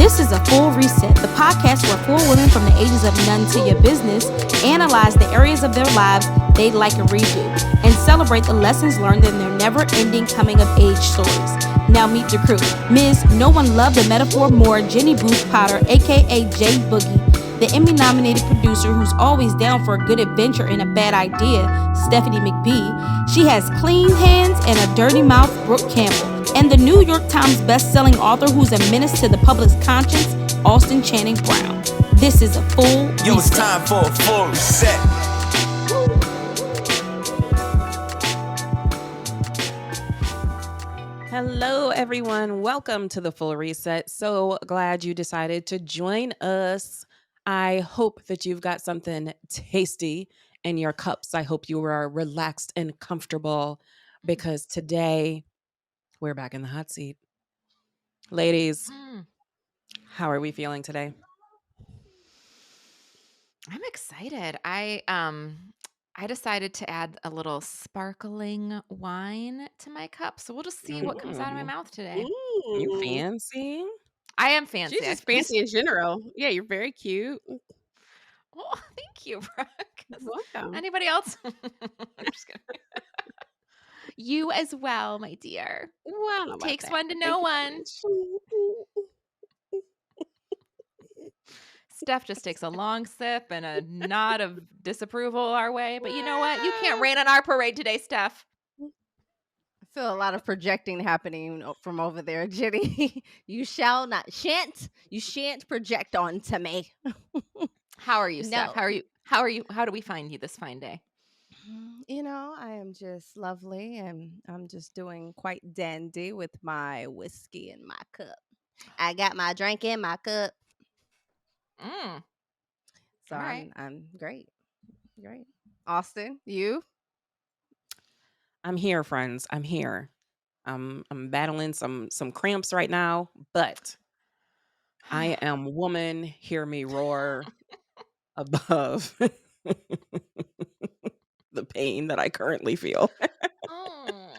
This is a full reset, the podcast where four women from the ages of none to your business analyze the areas of their lives they'd like a redo and celebrate the lessons learned in their never-ending coming-of-age stories. Now meet the crew. Ms. No One Loved the Metaphor More, Jenny Booth Potter, aka J Boogie, the Emmy-nominated producer who's always down for a good adventure and a bad idea, Stephanie McBee. She has clean hands and a dirty mouth, Brooke Campbell. And the New York Times best-selling author who's a menace to the public's conscience, Austin Channing Brown. This is a full reset. It's time for a full reset. Hello, everyone. Welcome to the Full Reset. So glad you decided to join us. I hope that you've got something tasty in your cups. I hope you are relaxed and comfortable because today we're back in the hot seat. Ladies, how are we feeling today? I'm excited. I decided to add a little sparkling wine to my cup, so we'll just see what comes out of my mouth today. You Ooh. fancy? I am fancy. She's just fancy in general. Yeah, you're very cute. Well, thank you, Brooke. Welcome. Anybody else? I'm just kidding. You as well, my dear. Well, I don't know about Takes that, one to but know thank you one. Steph just takes a long sip and a nod of disapproval our way. But you know what? You can't rain on our parade today, Steph. I feel a lot of projecting happening from over there, Jenny. You shan't project onto me. How are you, Steph? No. How are you? How do we find you this fine day? You know, I am just lovely and I'm just doing quite dandy with my whiskey in my cup. I got my drink in my cup. Mm. So All right. I'm great. Great. Austin, you? I'm here, friends. I'm here. I'm battling some cramps right now, but I am woman. Hear me roar above the pain that I currently feel. Oh.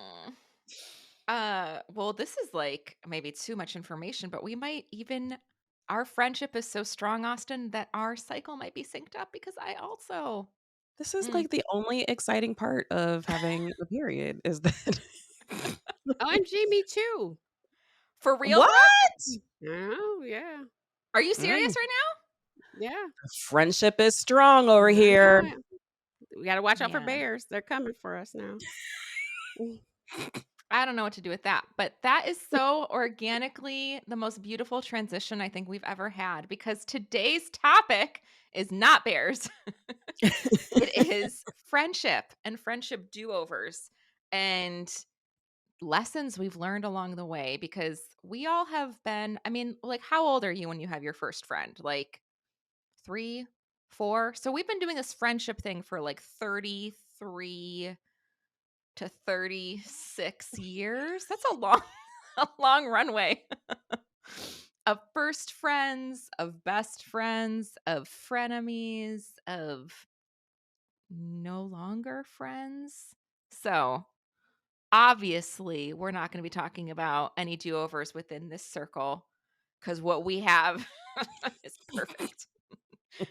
Well, this is like maybe too much information, but we might even our friendship is so strong, Austin, that our cycle might be synced up because I also This is Mm. like the only exciting part of having a period is that OMG, me too. For real, What? Brooke? Oh, yeah. Are you serious right Yeah. Friendship is strong over I here. know it. We got to watch out for Yeah. bears. They're coming for us now. now? I don't know what to do with that, but that is so organically the most beautiful transition I think we've ever had because today's topic is not bears. It is friendship and friendship do-overs and lessons we've learned along the way because we all have been, I mean, like how old are you when you have your first friend? Like 3, 4? So we've been doing this friendship thing for like 33 to 36 years. That's a long a long runway of first friends, of best friends, of frenemies, of no longer friends. So, obviously, we're not going to be talking about any do-overs within this circle cuz what we have is perfect.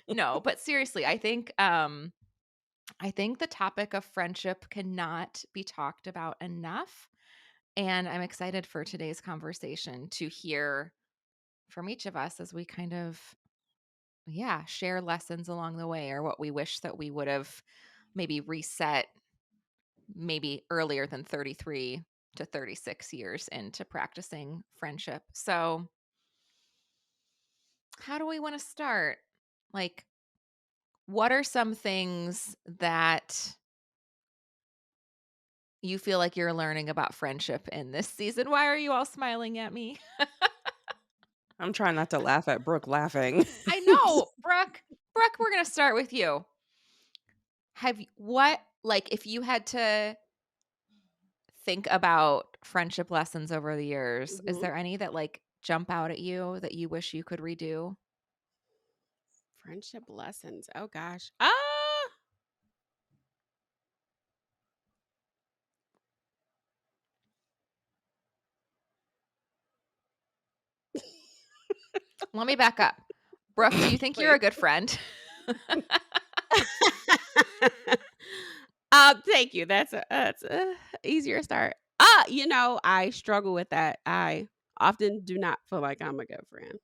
No, but seriously, I think the topic of friendship cannot be talked about enough. And I'm excited for today's conversation to hear from each of us as we kind of, share lessons along the way or what we wish that we would have maybe reset maybe earlier than 33 to 36 years into practicing friendship. So, how do we want to start? Like, what are some things that you feel like you're learning about friendship in this season? Why are you all smiling at me? I'm trying not to laugh at Brooke laughing. I know, Brooke. Brooke, we're gonna start with you. If you had to think about friendship lessons over the years, is Mhm. there any that like jump out at you that you wish you could redo? Friendship lessons. Oh, gosh. Let me back up. Brooke, do you think you're a good friend? Thank you. That's a easier start. I struggle with that. I often do not feel like I'm a good friend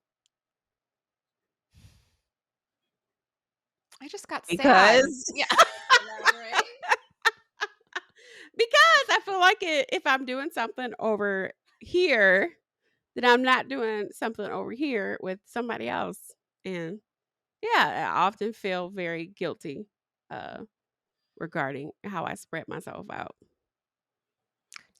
I just got sad. Because Yeah. Elaborate. because I feel like if I'm doing something over here, then I'm not doing something over here with somebody else. And yeah, I often feel very guilty uh, regarding how I spread myself out.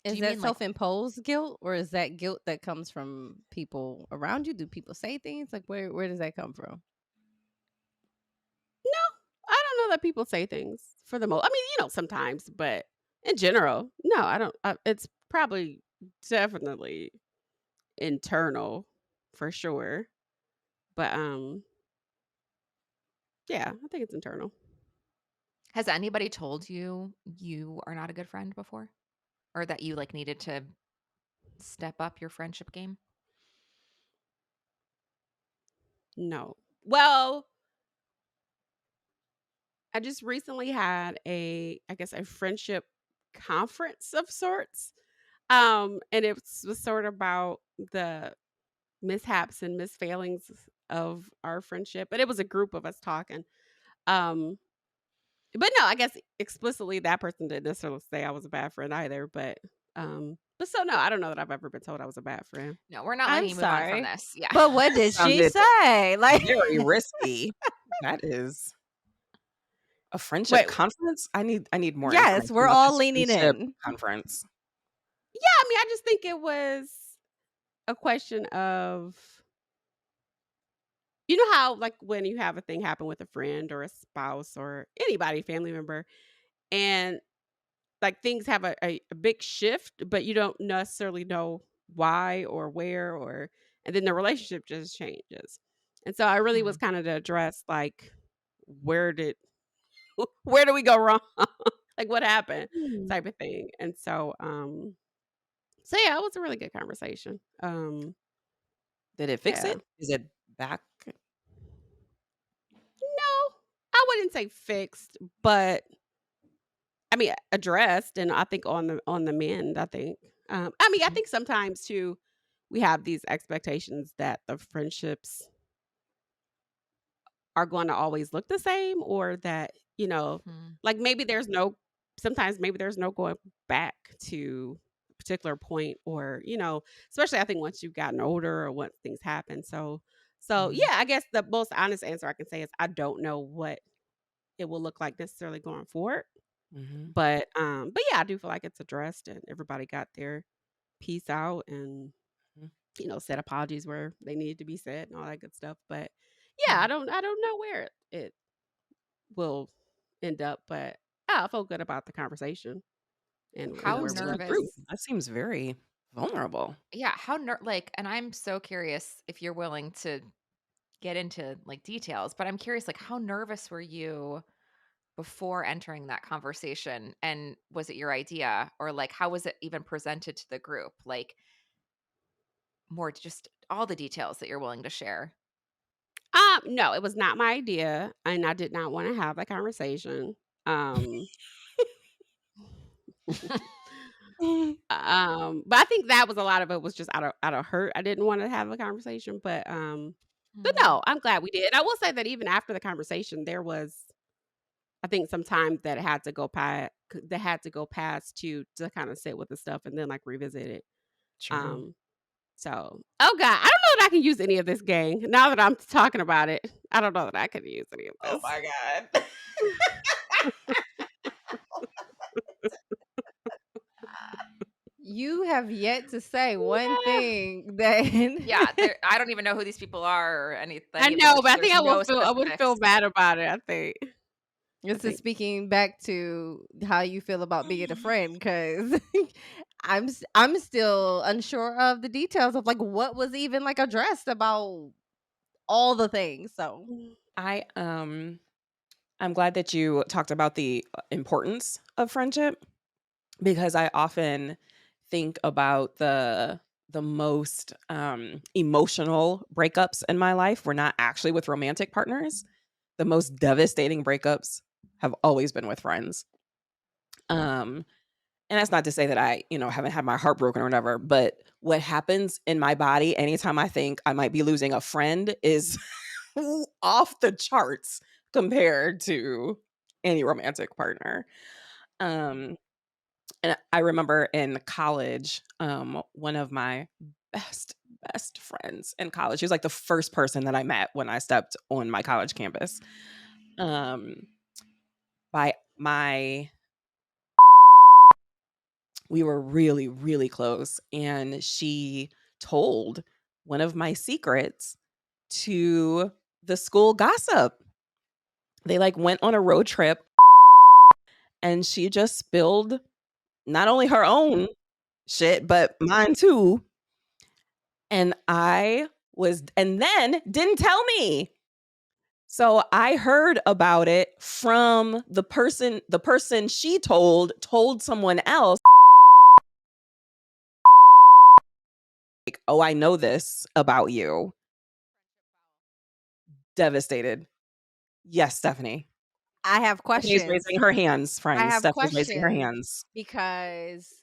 Do Is you that mean like self-imposed guilt, or is that guilt that comes from people around you? Do people say things like where does that come from? No, I don't know that people say things for the most. I mean, sometimes, but in general, no, I don't. It's probably definitely internal for sure. But yeah, I think it's internal. has anybody told you you are not a good friend before? Or that you like needed to step up your friendship game? No. Well, I just recently had I guess a friendship conference of sorts. And was sort of about the mishaps and misfailings of our friendship. But it was a group of us talking. Um, but no, I guess explicitly that person didn't necessarily say I was a bad friend either. But so no, I don't know that I've ever been told I was a bad friend. No, we're not I'm letting you move on from sorry, this. Yeah. but what did she sounded say? Like, very risky. That is a friendship Wait, conference. I need more yes, information we're about all this leaning friendship in. conference. yeah, I mean, I just think it was a question of how like when you have a thing happen with a friend or a spouse or anybody, family member, and like things have a big shift, but you don't necessarily know why or where and then the relationship just changes. And so I really was Mhm. kind of to address like where did where do we go wrong? Like what happened Hmm. type of thing. And so yeah, it was a really good conversation. Did it fix Yeah. it? Is it back? No, I wouldn't say fixed, but I mean addressed and I think on the mend, I think. I mean, I Mhm. think sometimes too we have these expectations that the friendships are going to always look the same or that, Mhm. like sometimes maybe there's no going back to a particular point or, especially I think once you've gotten older or once things happen. So Mhm. yeah, I guess the most honest answer I can say is I don't know what it will look like necessarily going forward. Mhm. But yeah, I do feel like it's addressed and everybody got their piece out and Mhm. said apologies where they needed to be said and all that good stuff. But yeah, Hmm. I don't know where it will end up, but I feel good about the conversation and How where That's we went that's through. nervous? that seems very vulnerable. Yeah, and I'm so curious if you're willing to get into like details, but I'm curious like how nervous were you before entering that conversation, and was it your idea, or like how was it even presented to the group? Like more just all the details that you're willing to share. No, it was not my idea, and I did not want to have that conversation. Um, but I think that was a lot of it was just out of hurt. I didn't want to have a conversation, but Mm. no, I'm glad we did. And I will say that even after the conversation, there was I think some time that had to go past to kind of sit with the stuff and then like revisit it. True. Um, so oh god, I don't know that I can use any of this, gang. Now that I'm talking about it, I don't know that I can use any of Oh this. my god. You have yet to say one Yeah. thing that Yeah, I don't even know who these people are or I any of this. know, but I There's think no I would feel specifics. bad about it. I this is think speaking back to how you feel about being a friend, because I'm still unsure of the details of like what was even like addressed about all the things. So I I'm glad that you talked about the importance of friendship because I often think about the most emotional breakups in my life were not actually with romantic partners. The most devastating breakups have always been with friends. Um, and that's not to say that I, haven't had my heart broken or whatever, but what happens in my body anytime I think I might be losing a friend is off the charts compared to any romantic partner. Um, and I remember in college, one of my best friends in college, she was like the first person that I met when I stepped on my college campus. Um, by my We were really, really close. And she told one of my secrets to the school gossip. They like went on a road trip and she just spilled not only her own shit, but mine too. And and then didn't tell me. So I heard about it from the person she told someone else. Like, oh, I know this about you. Devastated. Yes, Stephanie. I have Stephanie's questions. raising her hands, I friends. have Stephanie's raising her questions hands. because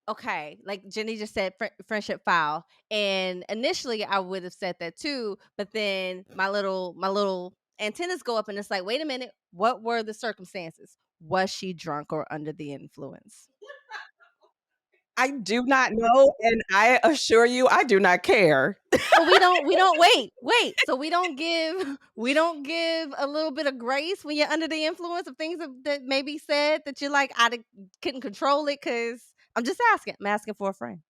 okay, like Jenny just said, friendship foul, and initially I would have said that too, but then my little antennas go up, and it's like, wait a minute, what were the circumstances? Was she drunk or under the influence? I do not know, and I assure you, I do not care. So we don't wait. So we don't give a little bit of grace when you're under the influence of things that may be said that you're like couldn't control it because I'm just asking. I'm asking for a friend.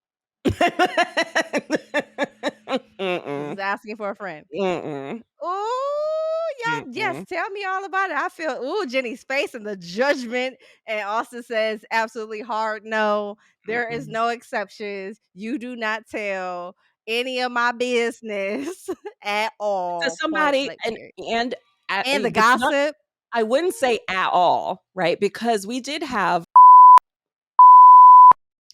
Mm-mm. Just asking for a friend. Mm-mm. Oh, yeah, yes. Mm-mm. Tell me all about it. I feel Jenny's face and the judgment. And Austin says absolutely hard no. There is Mm-mm. no exceptions. You do not tell any of my business at To all. Point somebody blank period. and And the it's not, gossip. I wouldn't say at all, right? Because we did have,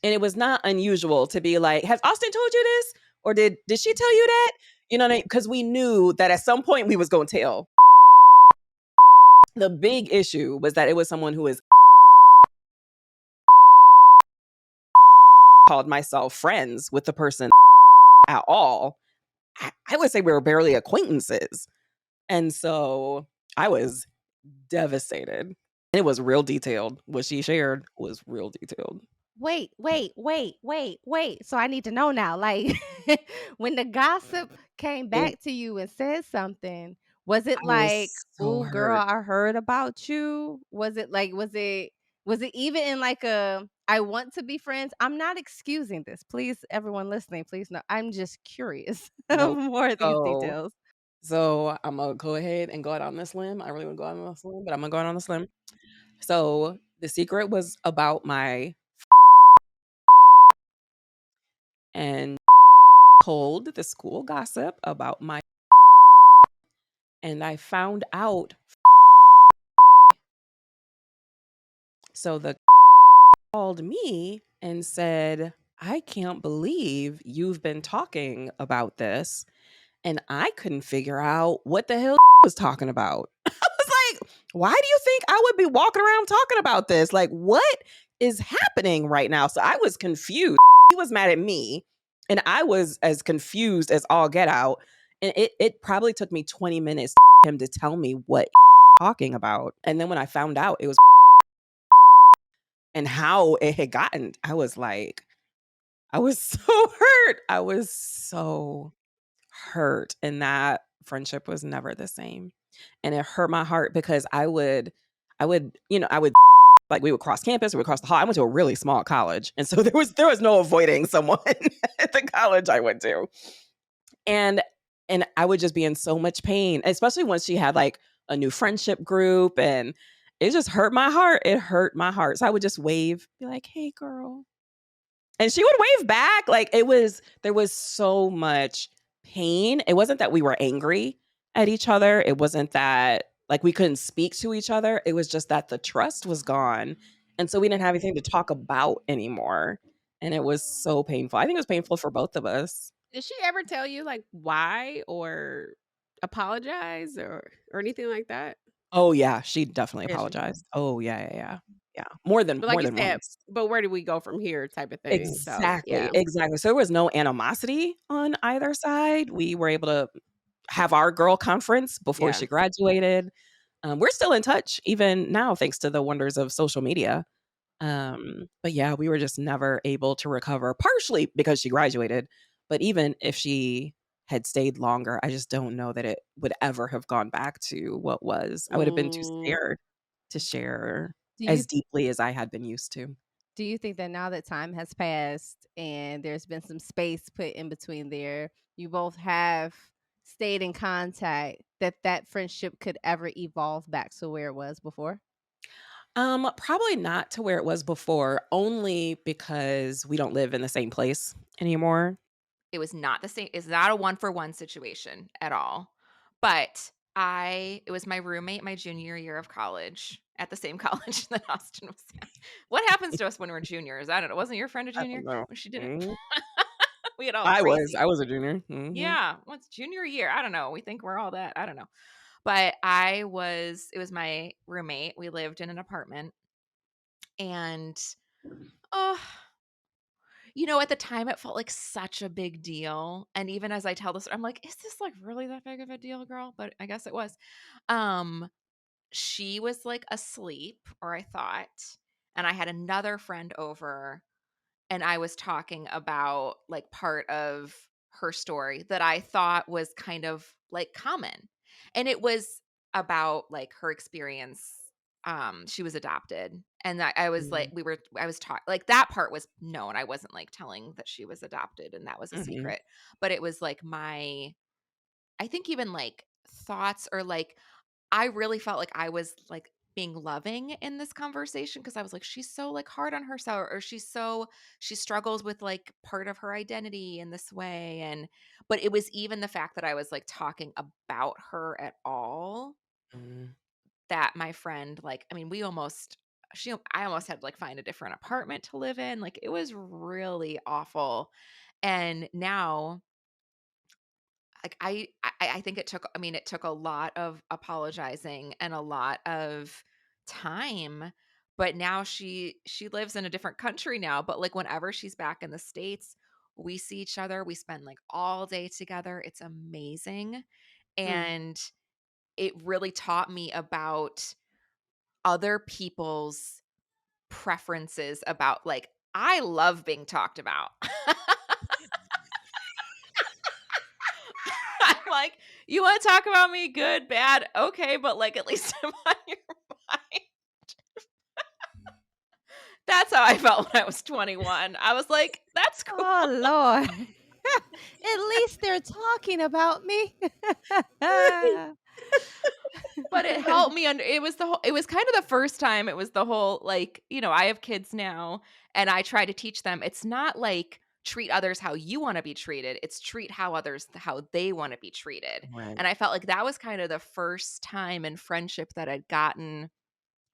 and it was not unusual to be like, has Austin told you this? Or did she tell you that? You know what I mean? Because we knew that at some point we was going to tell. The big issue was that it was someone who was called myself friends with the person at all. I would say we were barely acquaintances. And so I was devastated. It was real detailed. What she shared was real detailed. Wait. So I need to know now. Like when the gossip came It, back to you and said something, was it I was like, so "Oh girl, hurt. I heard about you"? Was it even in like a I want to be friends? I'm not excusing this. Please, everyone listening, please know. I'm just curious of Nope. more of these So, details. so I'm gonna go ahead and go out on this limb. I really want to go out on this limb, but I'm gonna go out on this limb. So the secret was about my and told the school gossip about my, and I found out. So the called me and said, I can't believe you've been talking about this. And I couldn't figure out what the hell was talking about. I was like, why do you think I would be walking around talking about this? Like, what is happening right now? So I was confused. He was mad at me, and I was as confused as all get out. And it probably took me 20 minutes for him to tell me what talking about. And then when I found out it was and how it had gotten, I was like, I was so hurt. I was so hurt. And that friendship was never the same. And it hurt my heart because I would, like we would cross campus, we would cross the hall. I went to a really small college. And so there was no avoiding someone at the college I went to. And I would just be in so much pain, especially once she had like a new friendship group, and it just hurt my heart. It hurt my heart. So I would just wave, be like, hey girl. And she would wave back. Like there was so much pain. It wasn't that we were angry at each other. It wasn't that like we couldn't speak to each other. It was just that the trust was gone. And so we didn't have anything to talk about anymore. And it was so painful. I think it was painful for both of us. Did she ever tell you like why or apologize or anything like that? Oh, yeah, she definitely Did she? apologized. Oh, yeah, yeah, yeah. Yeah, But like more you than said, once. but where do we go from here type of thing. So Exactly, yeah. exactly. So there was no animosity on either side. We were able to have our girl conference before Yeah. she graduated. We're still in touch even now thanks to the wonders of social media. But yeah, we were just never able to recover, partially because she graduated. But even if she had stayed longer, I just don't know that it would ever have gone back to what was. I would have been too Mm, scared to share Do you as deeply as I had been used to. do you think that now that time has passed and there's been some space put in between there, you both have stayed in contact, that that friendship could ever evolve back to where it was before? Probably not to where it was before, only because we don't live in the same place anymore. It was not the same. It's not a one for one situation at all. But it was my roommate my junior year of college at the same college that Austin was at. What happens to us when we're juniors? I don't know. Wasn't your friend a I don't junior know. when she did it? Mhm. We had all I was. crazy. I was a junior. Mhm. Yeah, what's junior year? I don't know. We think we're all that. I don't know. But it was my roommate. We lived in an apartment and oh, at the time it felt like such a big deal. And even as I tell this, I'm like, is this like really that big of a deal, girl? But I guess it was. Um, she was like asleep, or I thought, and I had another friend over and I was talking about like part of her story that I thought was kind of like common. And it was about like her experience. She was adopted. And I was like, Mhm. I was taught like that part was known. I wasn't like telling that she was adopted and that was a Mhm. secret. But it was like I think even like thoughts or like I really felt like I was like being loving in this conversation because I was like, she's so like hard on herself, or she struggles with like part of her identity in this way. But it was even the fact that I was like talking about her at all Mhm. that my friend, like, I mean, I almost had to like find a different apartment to live in. Like, it was really awful. And now like I think it took a lot of apologizing and a lot of time, but now she lives in a different country now, but like whenever she's back in the States, we see each other, we spend like all day together. It's amazing. mm. And it really taught me about other people's preferences about like I love being talked about. I'm like, you want to talk about me? Good, bad, okay, but like at least I'm on your mind. That's how I felt when I was 21. I was like, that's cool. Oh Lord. At least they're talking about me. But it helped me under it was kind of the first time it was the whole like, I have kids now and I try to teach them it's not like treat others how you want to be treated. It's treat how they want to be treated. Right. And I felt like that was kind of the first time in friendship that I'd gotten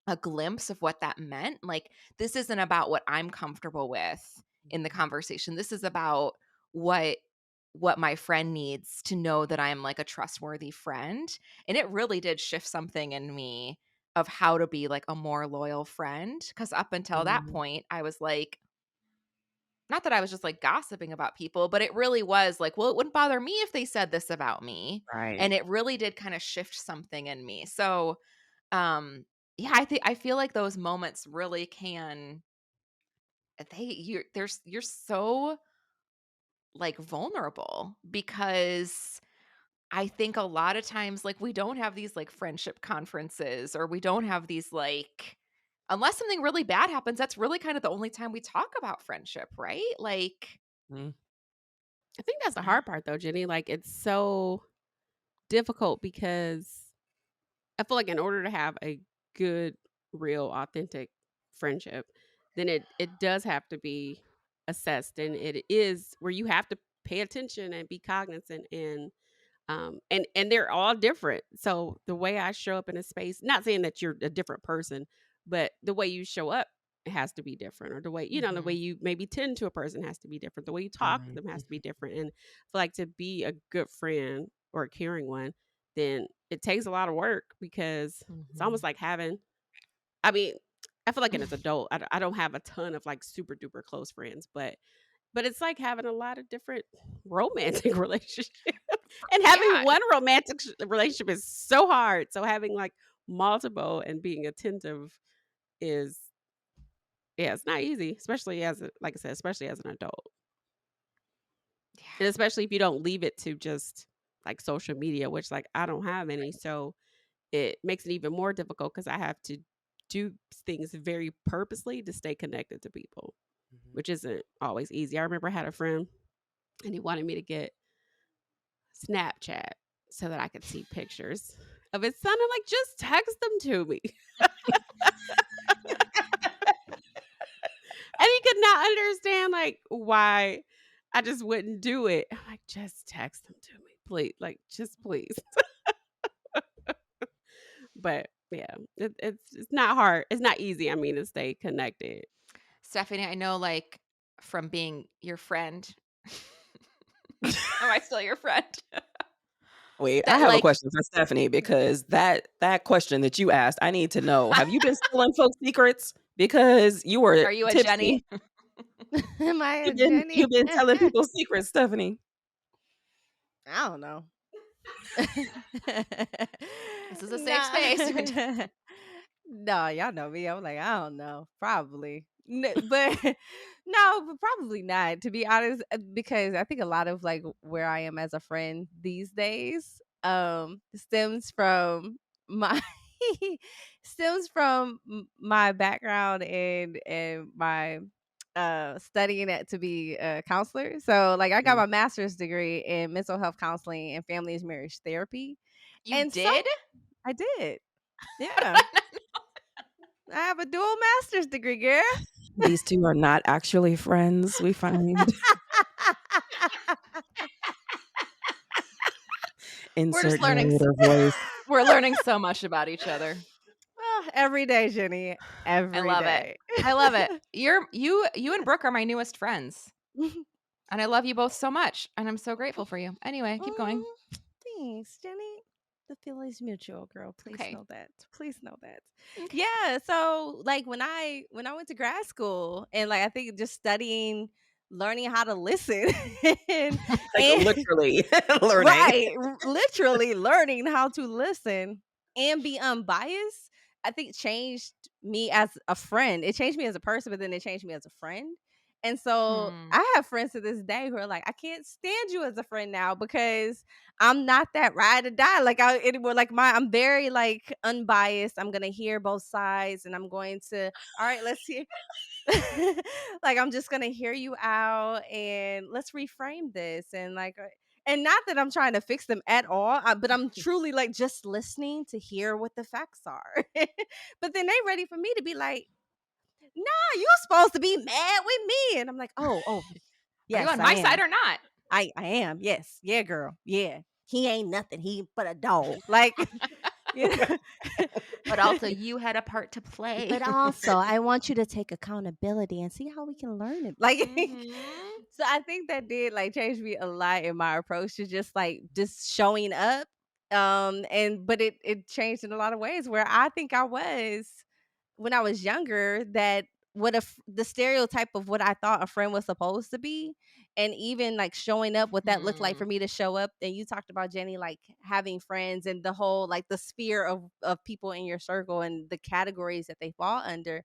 a glimpse of what that meant. Like, this isn't about what I'm comfortable with in the conversation. This is about what my friend needs to know that I'm like a trustworthy friend. And it really did shift something in me of how to be like a more loyal friend. Cause up until that Mhm. point, I was like, not that I was just like gossiping about people, but it really was like, well, it wouldn't bother me if they said this about me. Right. And it really did kind of shift something in me. So yeah, I feel like those moments really can you're so like vulnerable because I think a lot of times like we don't have these like friendship conferences or we don't have these like unless something really bad happens, that's really kind of the only time we talk about friendship, right? Like Mhm. I think that's the hard part though, Jenny. Like it's so difficult because I feel like in order to have a good, real, authentic friendship, then it does have to be assessed, and it is where you have to pay attention and be cognizant and they're all different. So the way I show up in a space, not saying that you're a different person, but the way you show up has to be different, or the way, the way you maybe tend to a person has to be different. The way you talk to them has to be different. And I feel like to be a good friend or a caring one, then it takes a lot of work, because it's almost like having, I mean, I feel like as an adult, I don't have a ton of like super duper close friends, but it's like having a lot of different romantic relationships. And having one romantic relationship is so hard. So having like multiple and being attentive is, it's not easy, especially like I said, especially as an adult. And especially if you don't leave it to just like social media, which like I don't have any. So it makes it even more difficult, because I have to do things very purposely to stay connected to people, which isn't always easy. I remember I had a friend and he wanted me to get Snapchat so that I could see pictures of his son. I'm like, just text them to me. And he could not understand like why I just wouldn't do it. I'm like, just text them to me, please. Like, just please. But yeah, it's not hard. It's not easy, to stay connected. Stephanie, I know, like, from being your friend. Am I still your friend? Wait, I That, have a like, question for Stephanie, because that question that you asked, I need to know. Have you been stealing folks' secrets? Because you were are you a tipsy. Jenny? Am I a Jenny? You've been telling people secrets, Stephanie. I don't know. This is a safe space. You can No, y'all know me. I'm like, I don't know. Probably. But no, but probably not, to be honest, because I think a lot of like where I am as a friend these days stems from my my background and my studying it to be a counselor. So like I got my master's degree in mental health counseling and family and marriage therapy. You And did? I did. Yeah. I have a dual master's degree, girl. These two are not actually friends, we find. Insert learning narrator voice. We're learning so much about each other. Every day, Jenny. I love Day. it. I love it. You and Brooke are my newest friends. And I love you both so much. And I'm so grateful for you. Anyway, keep going. Thanks, Jenny. The feeling's mutual, girl. Please Okay. know that. Please know that. Okay. Yeah. So like when I went to grad school, and like I think just studying, learning how to listen and, Like literally learning. right, literally learning how to listen and be unbiased, I think changed me as a friend. It changed me as a person, but then it changed me as a friend. And so I have friends to this day who are like, I can't stand you as a friend now, because I'm not that ride or die. Like I'm very like unbiased. I'm gonna hear both sides, and I'm going to, all right, let's hear. Like I'm just gonna hear you out, and let's reframe this, and like and not that I'm trying to fix them at all, but I'm truly like just listening to hear what the facts are. But then they ready for me to be like, nah, you supposed to be mad with me, and I'm like, oh yes, are you on I my am. side or not? I am. Yes. Yeah, girl. Yeah. He ain't nothing. He but a dog. Like, you know. But also you had a part to play. But also, I want you to take accountability and see how we can learn it. Like, so I think that did like change me a lot in my approach to just showing up. But it changed in a lot of ways, where I think I was when I was younger, that the stereotype of what I thought a friend was supposed to be, and even like showing up, what that looked like for me to show up. And you talked about, Jenny, like having friends and the whole like the sphere of people in your circle and the categories that they fall under.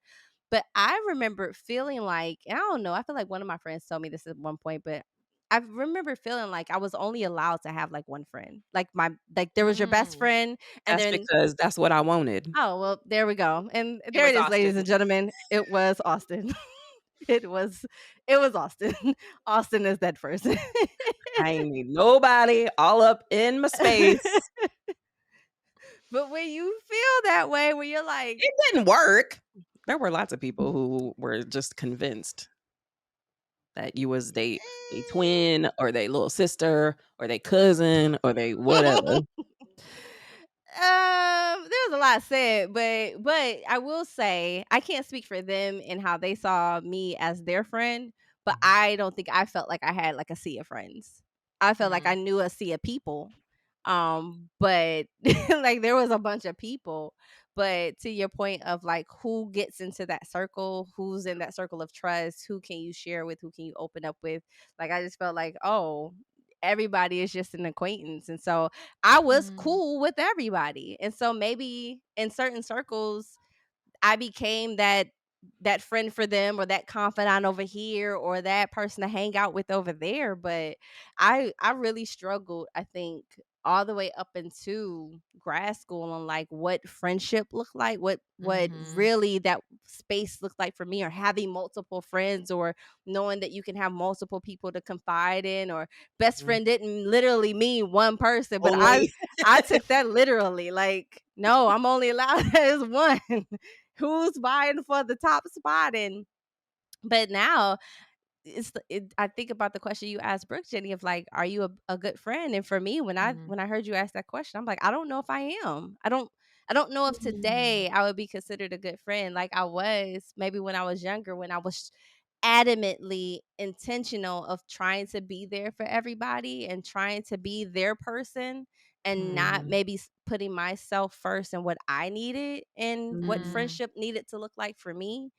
But I remember feeling like, and I don't know, I feel like one of my friends told me this at one point, but I remember feeling like I was only allowed to have like one friend. Like there was your best friend, and That's then because that's what I wanted. oh, well, there we go. And there was it is, ladies Austin. and gentlemen. It was Austin. it was Austin. Austin is that person. I ain't need nobody all up in my space. But when you feel that way, when you're like, It didn't work. There were lots of people who were just convinced that you was they twin or they little sister or they cousin or they whatever. There was a lot said, but I will say I can't speak for them and how they saw me as their friend, but I don't think I felt like I had like a sea of friends. I felt like I knew a sea of people. But like there was a bunch of people. But to your point of like who gets into that circle, who's in that circle of trust, who can you share with, who can you open up with? Like I just felt like, oh, everybody is just an acquaintance. And so I was cool with everybody. And so maybe in certain circles, I became that friend for them or that confidant over here or that person to hang out with over there. But I really struggled, I think, all the way up into grad school on like what friendship looked like, what really that space looked like for me, or having multiple friends, or knowing that you can have multiple people to confide in, or best friend didn't literally mean one person, but Only. I took that literally. Like, no, I'm only allowed as one. Who's vying for the top spot? And but now I think about the question you asked Brooke, Jenny, of like, are you a good friend? And for me, when I heard you ask that question, I'm like, I don't know if I am. I don't know if today I would be considered a good friend like I was maybe when I was younger, when I was adamantly intentional of trying to be there for everybody and trying to be their person, and not maybe putting myself first and what I needed and what friendship needed to look like for me.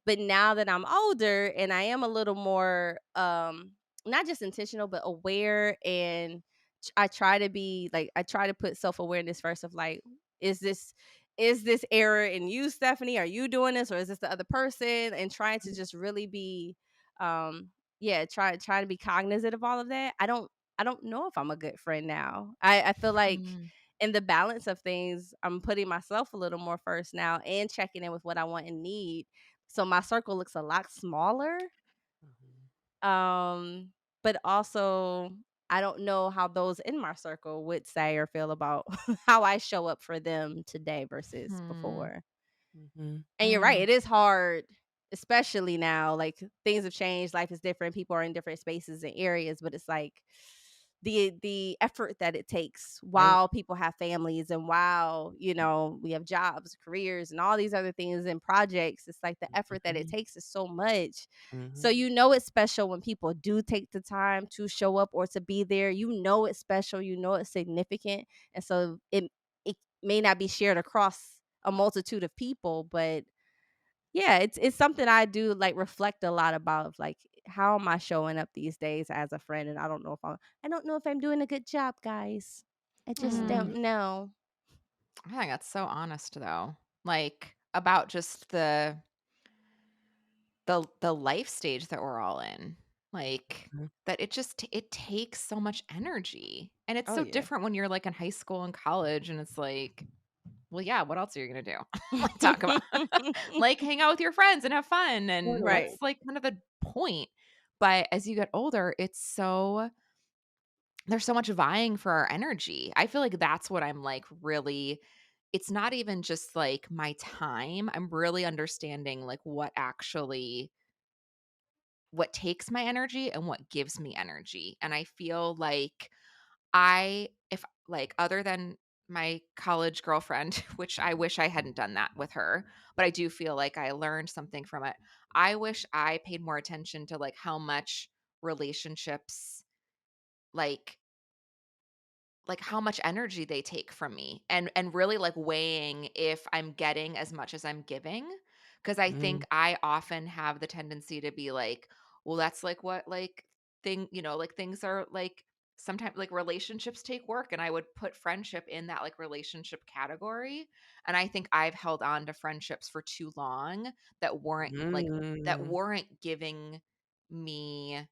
But now that I'm older and I am a little more not just intentional but aware, and I try to be like, I try to put self-awareness first of like, is this error in you, Stephanie? Are you doing this, or is this the other person? And trying to just really be yeah, try to be cognizant of all of that. I don't know if I'm a good friend now. I feel like in the balance of things, I'm putting myself a little more first now and checking in with what I want and need. So my circle looks a lot smaller. But also I don't know how those in my circle would say or feel about how I show up for them today versus before. And you're right, it is hard, especially now. Like, things have changed, life is different, people are in different spaces and areas, but it's like the effort that it takes Right. while people have families, and while, we have jobs, careers, and all these other things and projects. It's like the effort that it takes is so much. So it's special when people do take the time to show up or to be there. It's special, it's significant. And so it may not be shared across a multitude of people, but yeah, it's something I do like reflect a lot about, of like, how am I showing up these days as a friend? And I don't know if I'm doing a good job, guys. I just don't know. I think that's so honest though. Like about just the life stage that we're all in. Like that it takes so much energy. And it's Oh so yeah. different when you're like in high school and college and it's like, well, yeah, what else are you gonna do? Like talk about like hang out with your friends and have fun. And Right. that's like kind of the point. But as you get older, there's so much vying for our energy. I feel like that's what I'm like really, it's not even just like my time. I'm really understanding like what takes my energy and what gives me energy. And I feel like if like other than my college girlfriend, which I wish I hadn't done that with her, but I do feel like I learned something from it. I wish I paid more attention to like how much relationships like how much energy they take from me, and really like weighing if I'm getting as much as I'm giving, because I think I often have the tendency to be like, well, that's like what like like things are like, sometimes like relationships take work, and I would put friendship in that like relationship category. And I think I've held on to friendships for too long that weren't giving me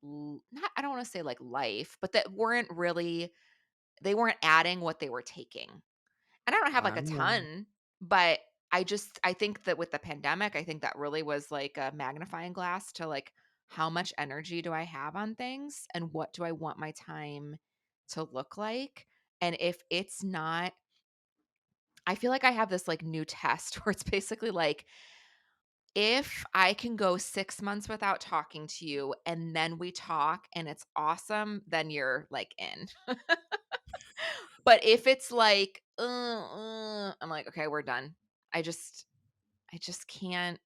not, I don't want to say like life, but that weren't really, they weren't adding what they were taking. And I don't have like a Wow. ton, but I think that with the pandemic, I think that really was like a magnifying glass to like, how much energy do I have on things and what do I want my time to look like? And if it's not, I feel like I have this like new test where it's basically like, if I can go 6 months without talking to you and then we talk and it's awesome, then you're like in. But if it's like I'm like, okay, we're done. I just can't.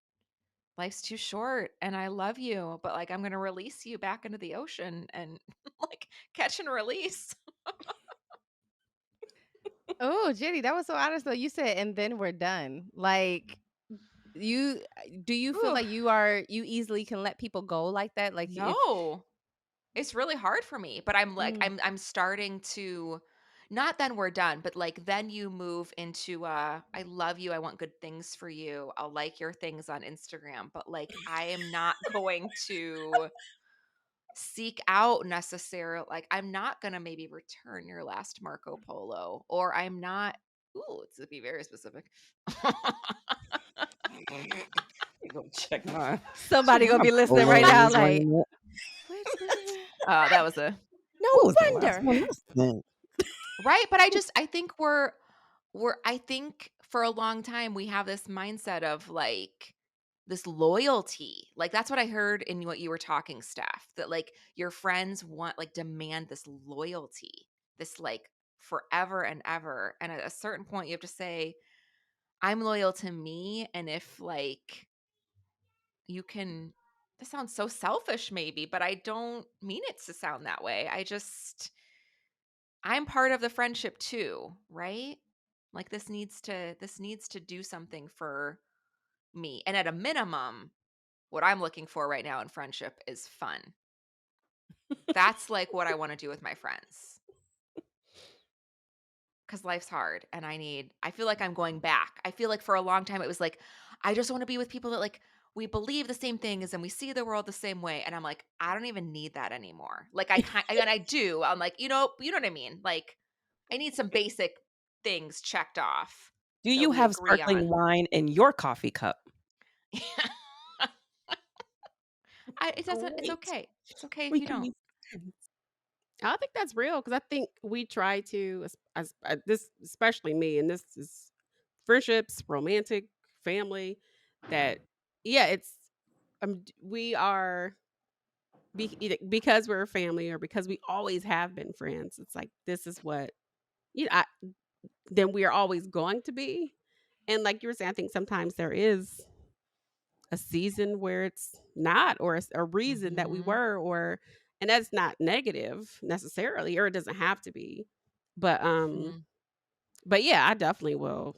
Life's too short and I love you, but like I'm going to release you back into the ocean and like catch and release. Oh, Jenny, that was so honest though. You said, and then we're done. Like, you do you feel Ooh, like you easily can let people go like that? Like, if no. It's really hard for me, but I'm like mm. I'm starting to not then we're done, but like then you move into I love you, I want good things for you. I'll like your things on Instagram, but like I am not going to seek out necessarily like I'm not going to maybe return your last Marco Polo or I'm not ooh, it's to be very specific. You go check my Somebody gonna be listening right polo now, is like, ringing. what? That was a No Who was the last wonder. one listening? right, but I think we're I think for a long time we have this mindset of like this loyalty. Like that's what I heard in what you were talking, Steph, that like your friends want like demand this loyalty, this like forever and ever. And at a certain point you have to say, I'm loyal to me. And if like you can this sounds so selfish maybe, but I don't mean it to sound that way. I'm part of the friendship too, right? Like this needs to do something for me. And at a minimum, what I'm looking for right now in friendship is fun. That's like what I want to do with my friends. Cuz life's hard and I feel like I'm going back. I feel like for a long time it was like I just want to be with people that like we believe the same things and we see the world the same way and I'm like I don't even need that anymore. Like and I do. I'm like, you know what I mean? Like I need some basic things checked off Do that you we have agree sparkling on. wine in your coffee cup? It's Great. okay. It's okay if We you can don't. be friends. I think that's real because I think we try to, this, especially me, and this is friendships, romantic, family, that, yeah, it's, we are, either because we're a family or because we always have been friends. It's like, this is what, you know, then we are always going to be. And like you were saying, I think sometimes there is a season where it's not, or a reason that we Mhm. were, or, and that's not negative necessarily, or it doesn't have to be. But Mhm. but yeah, I definitely will,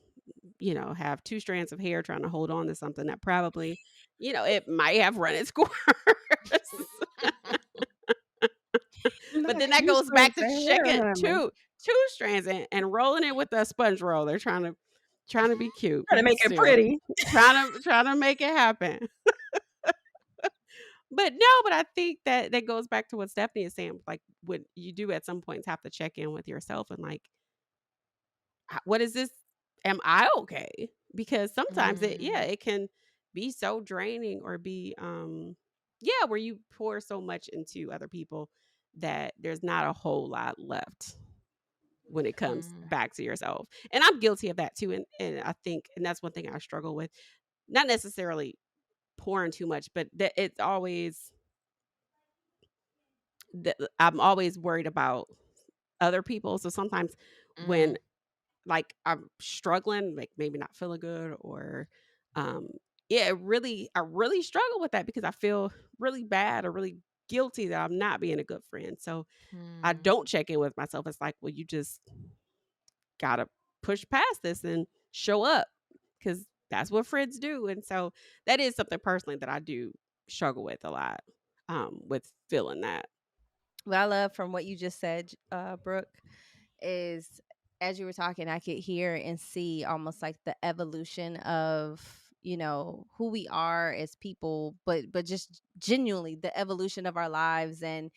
have two strands of hair trying to hold on to something that probably, it might have run its course. Not But then that you goes back strands to of hair, checking honey. two strands and rolling it with a sponge roll. They're trying to be cute Trying to make it still. pretty. Trying to make it happen. But no, but I think that goes back to what Stephanie is saying. Like, what you do at some points have to check in with yourself and like, what is this? Am I okay? Because sometimes Mm. it can be so draining, or be yeah, where you pour so much into other people that there's not a whole lot left when it comes Mm. back to yourself. And I'm guilty of that too. And I think, and that's one thing I struggle with. Not necessarily pouring too much, but that it's always that I'm always worried about other people. So sometimes when Mm. like I'm struggling, like maybe not feeling good, or um yeah, I really struggle with that because I feel really bad or really guilty that I'm not being a good friend. So I Mm. don't check in with myself. It's like, well, you just gotta push past this and show up, because that's what friends do. And so that is something personally that I do struggle with a lot, with feeling that. What I love from what you just said, Brooke, is as you were talking, I could hear and see almost like the evolution of who we are as people, but just genuinely the evolution of our lives. And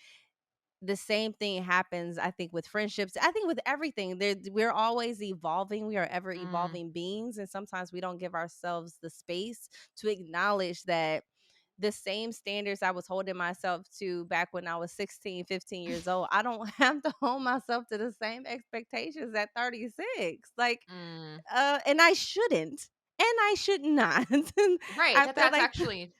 the same thing happens, I think, with friendships. I think with everything, we're always evolving. We are ever Mm. evolving beings, and sometimes we don't give ourselves the space to acknowledge that the same standards I was holding myself to back when I was 16, 15 years old, I don't have to hold myself to the same expectations at 36. Like, Mm. and I shouldn't. And I should not. Right. I That feel that's like actually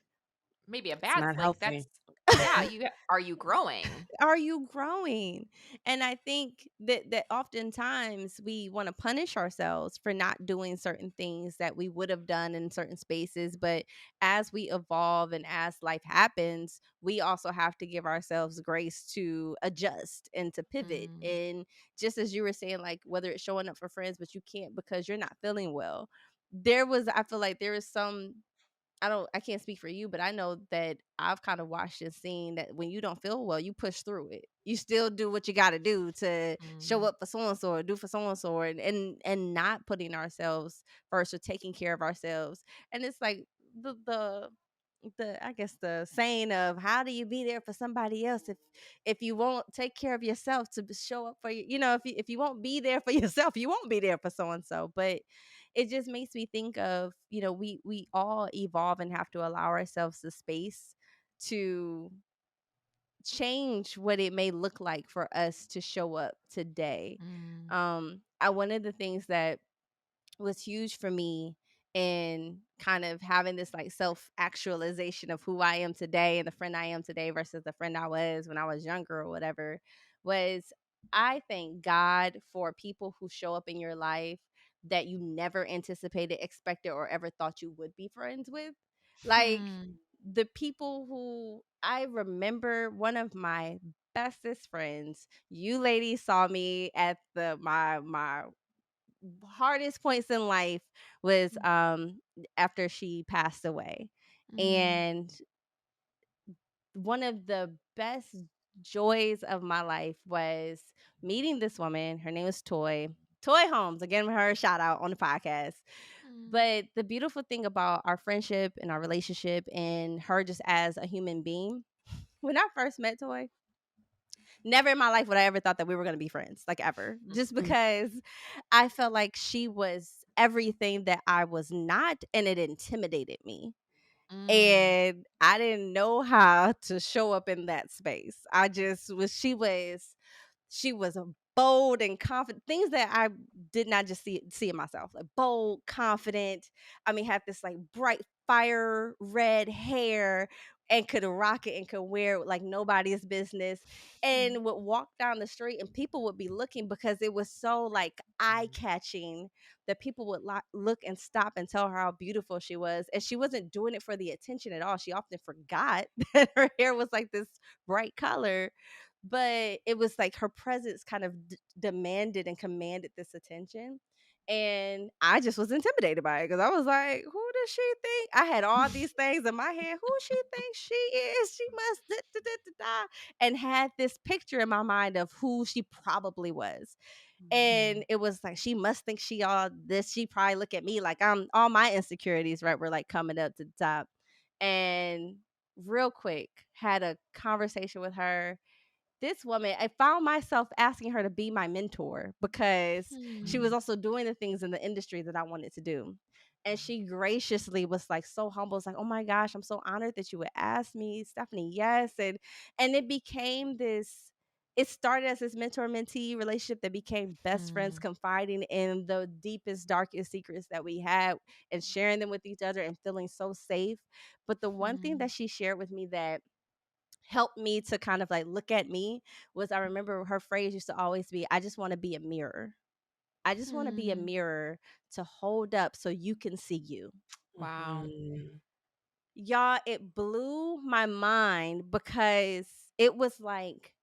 maybe a It's bad not like healthy. Yeah, are you growing? Are you growing? And I think that oftentimes we want to punish ourselves for not doing certain things that we would have done in certain spaces, but as we evolve and as life happens, we also have to give ourselves grace to adjust and to pivot. Mm, And just as you were saying, like whether it's showing up for friends but you can't because you're not feeling well, I feel like there is some, I can't speak for you, but I know that I've kind of watched and seen that when you don't feel well, you push through it. You still do what you got to do to show mm, up for so and so or do for so and so, and not putting ourselves first or taking care of ourselves. And it's like the I guess the saying of how do you be there for somebody else if you won't take care of yourself to show up for you, if you won't be there for yourself, you won't be there for so and so. But it just makes me think of, we all evolve and have to allow ourselves the space to change what it may look like for us to show up today. mm, One of the things that was huge for me in kind of having this like self actualization of who I am today and the friend I am today versus the friend I was when I was younger or whatever was, I thank God for people who show up in your life that you never anticipated, expected, or ever thought you would be friends with. Like hmm, the people who I remember, one of my bestest friends, you ladies saw me at my hardest points in life was after she passed away. mm, And one of the best joys of my life was meeting this woman. Her name is Toy Holmes. Again, her a shout out on the podcast. mm, But the beautiful thing about our friendship and our relationship and her just as a human being, when I first met Toy, never in my life would I ever thought that we were going to be friends, like ever. Just Mhm. because I felt like she was everything that I was not, and it intimidated me. mm, And I didn't know how to show up in that space. She was a bold and confident, things that I did not just see in myself, like bold, confident. I mean, had this like bright fire red hair and could rock it and could wear it like nobody's business, mm, and would walk down the street and people would be looking because it was so like eye catching that people would look and stop and tell her how beautiful she was. And she wasn't doing it for the attention at all. She often forgot that her hair was like this bright color, but it was like her presence kind of demanded and commanded this attention. And I just was intimidated by it because I was like, who does she think? I had all these things in my head. Who she thinks she is? She must and had this picture in my mind of who she probably was. And mhm, it was like she must think she all this. She probably look at me like I'm all my insecurities, right? Were like coming up to the top. And real quick, had a conversation with her. This woman, I found myself asking her to be my mentor because she was mm, also doing the things in the industry that I wanted to do. And she graciously was like so humble. It's like, oh my gosh, I'm so honored that you would ask me, Stephanie. Yes. And it became this, it started as this mentor mentee relationship that became best friends, mm, confiding in the deepest, darkest secrets that we had and sharing them with each other and feeling so safe. But the one thing mm, that she shared with me that helped me to kind of like look at me was, I remember her phrase used to always be, I just want to be a mirror. I just want to be a mm. mirror to hold up so you can see you. Wow. Mhm. Y'all, it blew my mind because it was like,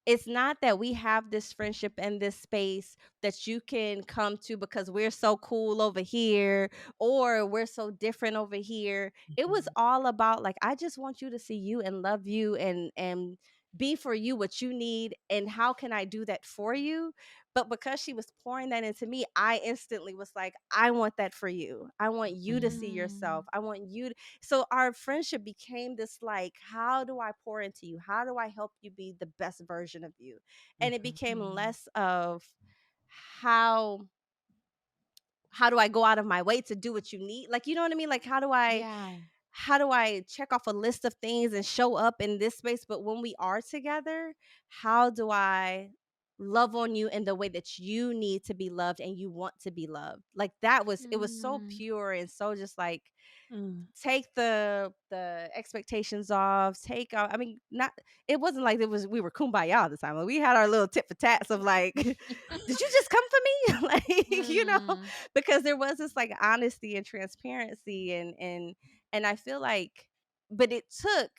it's not that we have this friendship and this space that you can come to because we're so cool over here or we're so different over here. It was Mhm. all about like, I just want you to see you and love you and be for you what you need, and how can I do that for you? But because she was pouring that into me, I instantly was like, I want that for you. I want you to see yourself. Mm, I want you to. So our friendship became this like, how do I pour into you? How do I help you be the best version of you? And it Mhm. became mm. less of how how do I go out of my way to do what you need? Like, you know what I mean? Like, Yeah. how do I check off a list of things and show up in this space? But when we are together, how do I love on you in the way that you need to be loved and you want to be loved. Like that was, it was so Mm. pure and so just like, Mm. take the expectations off, take off. I mean, not, it wasn't like it was we were kumbaya all the time. Like we had our little tit for tats of like, did you just come for me? Like, Mm. because there was this like honesty and transparency and I feel like, but it took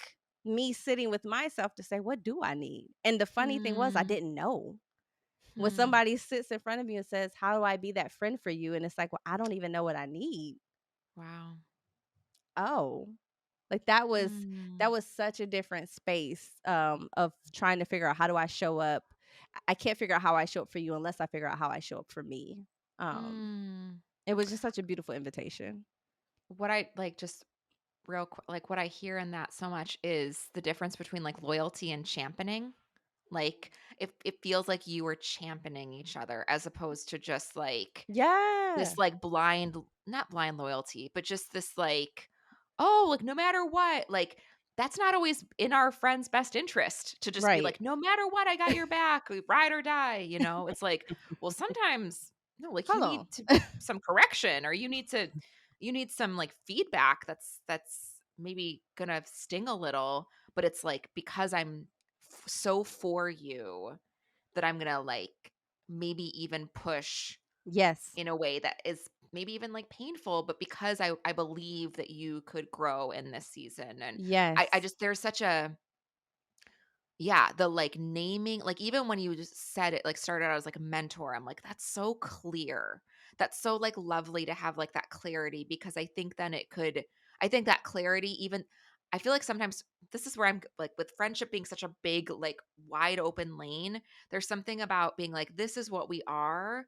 me sitting with myself to say, what do I need? And the funny thing was I Mm. didn't know. When Hmm. somebody sits in front of you and says, how do I be that friend for you? And it's like, well, I don't even know what I need. Wow. Oh, like that Mm. was such a different space of trying to figure out how do I show up. I can't figure out how I show up for you unless I figure out how I show up for me. um Mm. it was just such a beautiful invitation. What I like, just real quick, like what I hear in that so much is the difference between like loyalty and championing. Like it feels like you were championing each other as opposed to just like Yeah, this like blind, not blind loyalty, but just this like, oh, like no matter what, like that's not always in our friend's best interest to just be right. like, no matter what, I got your back, we ride or die, you know? It's like, well, sometimes no, like you Hold need on. to some correction or you need some like feedback that's maybe gonna sting a little, but it's like because I'm so for you that I'm gonna like maybe even push Yes, in a way that is maybe even like painful, but because I believe that you could grow in this season. And I yes, just, there's such a, yeah, the like naming, like even when you just said it, like started out as like a mentor, I'm like, that's so clear. That's so like lovely to have like that clarity because I think then it could, I think that clarity even, I feel like sometimes this is where I'm like with friendship being such a big, like wide open lane. There's something about being like, this is what we are,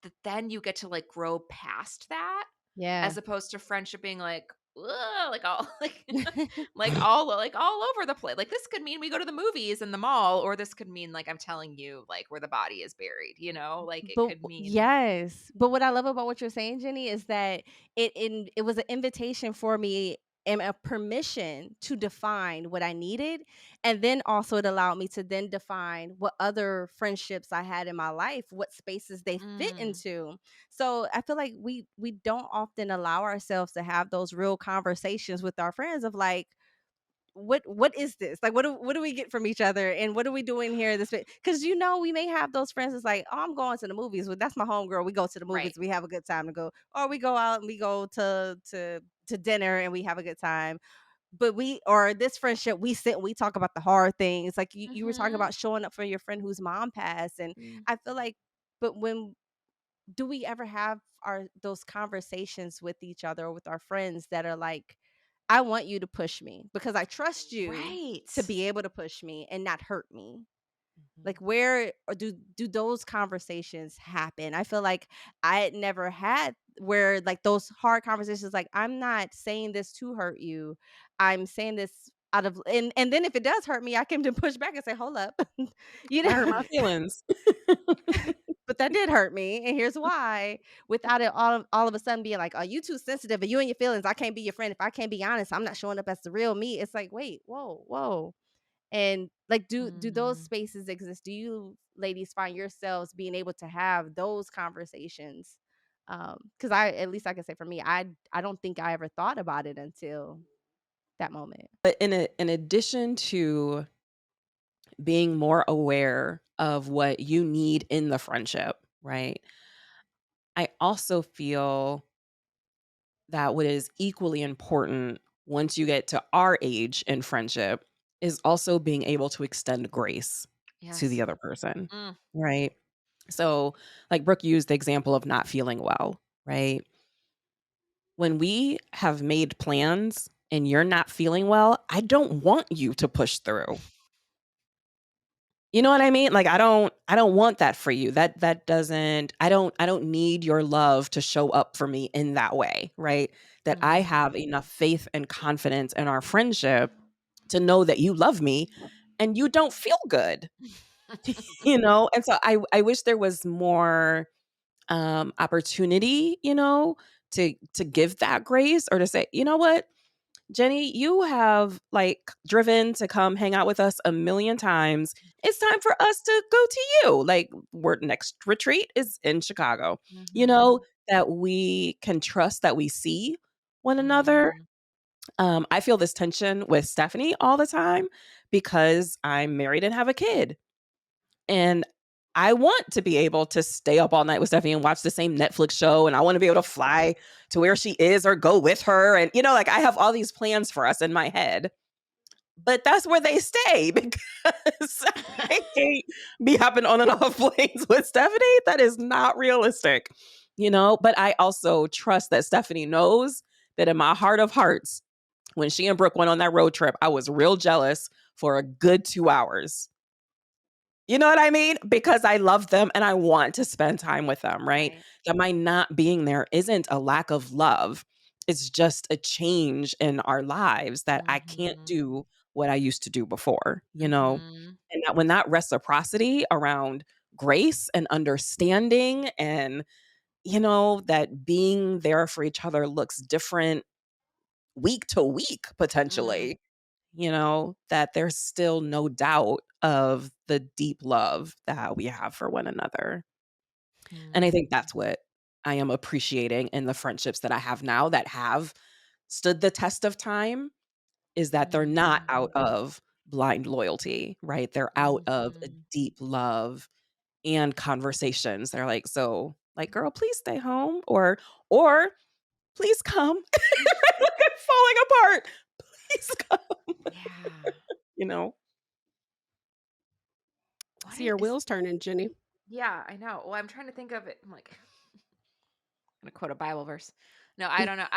that then you get to like grow past that yeah. as opposed to friendship being like, "Ugh," like all like all over the place. Like this could mean we go to the movies in the mall, or this could mean like I'm telling you like where the body is buried, you know? Like it But could mean yes, but what I love about what you're saying, Jenny, is that it was an invitation for me and a permission to define what I needed, and then also it allowed me to then define what other friendships I had in my life, what spaces they fit mm, into. So I feel like we don't often allow ourselves to have those real conversations with our friends of like, what is this, like what do we get from each other and what are we doing here this, because we may have those friends that's like, oh, I'm going to the movies, well that's my homegirl, we go to the movies, right. we have a good time to go, or we go out and we go to dinner and we have a good time. But we, or this friendship, we sit and we talk about the hard things, like you were talking Mhm. about showing up for your friend whose mom passed. And Mm. I feel like, but when do we ever have our those conversations with each other or with our friends that are like, I want you to push me because I trust you to Right. be able to push me and not hurt me. Mhm. Like where or do those conversations happen? I feel like I had never had where like those hard conversations, like, I'm not saying this to hurt you, I'm saying this out of, and then if it does hurt me, I can to push back and say, hold up. you I hurt know my feelings. but that did hurt me, and here's why. Without it all of a sudden being like, "Oh, you too sensitive, and you and your feelings. I can't be your friend if I can't be honest. I'm not showing up as the real me." It's like, wait, whoa, whoa, and like, do those Mm. spaces exist? Do you ladies find yourselves being able to have those conversations? Because I, at least I can say for me, I don't think I ever thought about it until that moment. But in addition to being more aware of what you need in the friendship, right? I also feel that what is equally important once you get to our age in friendship is also being able to extend grace to the Yes. other person, Mm. right? So, like Brooke used the example of not feeling well, right? When we have made plans and you're not feeling well, I don't want you to push through. You know what I mean? Like I don't want that for you. That doesn't I don't need your love to show up for me in that way, right? That I Mhm. have enough faith and confidence in our friendship to know that you love me and you don't feel good, you know? And so I wish there was more opportunity, to give that grace or to say, "You know what? Jenny, you have like driven to come hang out with us a million times. It's time for us to go to you. Like, our next retreat is in Chicago. You know, that we can trust that we see one another. I feel this tension with Stephanie all the time because I'm married and have a kid. And I want to be able to stay up all night with Stephanie and watch the same Netflix show. And I want to be able to fly to where she is or go with her. And, you know, like I have all these plans for us in my head. But that's where they stay because I can't be hopping on and off planes with Stephanie. That is not realistic, you know? But I also trust that Stephanie knows that in my heart of hearts, when she and Brooke went on that road trip, I was real jealous for a good 2 hours. You know what I mean? Because I love them and I want to spend time with them, right? That my not being there isn't a lack of love. It's just a change in our lives that I can't do what I used to do before, you know? And that when that reciprocity around grace and understanding and, you know, that being there for each other looks different week to week, potentially, you know, that there's still no doubt of the deep love that we have for one another. And I think that's what I am appreciating in the friendships that I have now that have stood the test of time is that they're not out of blind loyalty, right? They're out of a deep love and conversations. They're like, so like, girl, please stay home or please come. I'm falling apart. Please come. Yeah. You know? See your wheels turning, Jenny. Yeah, I know. Well, I'm trying to think of it. I'm like, I'm gonna quote a Bible verse. No, I don't know.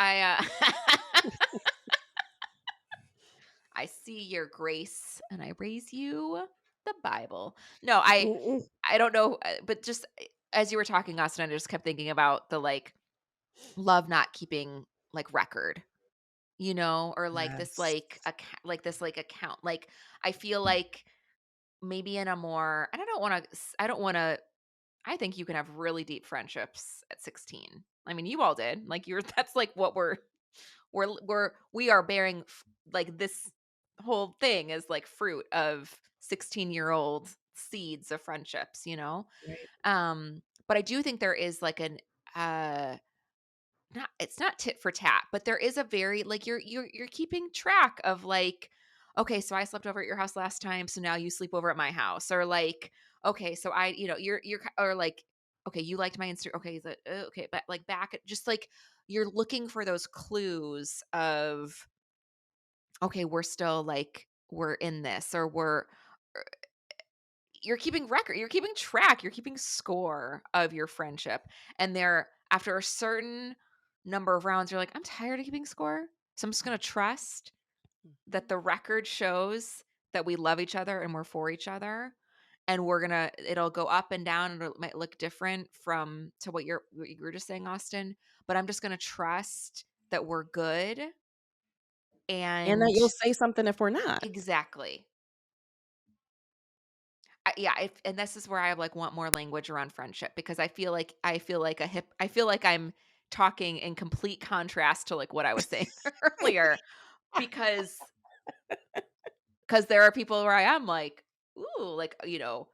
I see your grace and I raise you the Bible. No, Mm-mm. I don't know, but just as you were talking, Austin, I just kept thinking about the like love not keeping like record, you know, or like this Yes. like account. Like I feel like maybe in a more, and I don't want to. I think you can have really deep friendships at 16. I mean, you all did. Like you're that's like what we are bearing like this whole thing is like fruit of 16-year-old seeds of friendships, you know? Right. But I do think there is like an uh not it's not tit for tat, but there is a very like you're keeping track of like, okay, so I slept over at your house last time, so now you sleep over at my house, or like, okay, so I, you know, or like, okay, you liked my Insta, okay, okay, but like back at just like you're looking for those clues of, okay, we're still like we're in this, or you're keeping record, you're keeping track, you're keeping score of your friendship. And there, after a certain number of rounds, you're like, I'm tired of keeping score. So I'm just going to trust that the record shows that we love each other and we're for each other. And it'll go up and down and it might look different from to what you were just saying, Austin. But I'm just going to trust that we're good. And And that you'll say something if we're not. exactly. And this is where I like want more language around friendship because I feel like I feel like I'm talking in complete contrast to like what I was saying earlier because there are people where I am like, ooh, like, you know,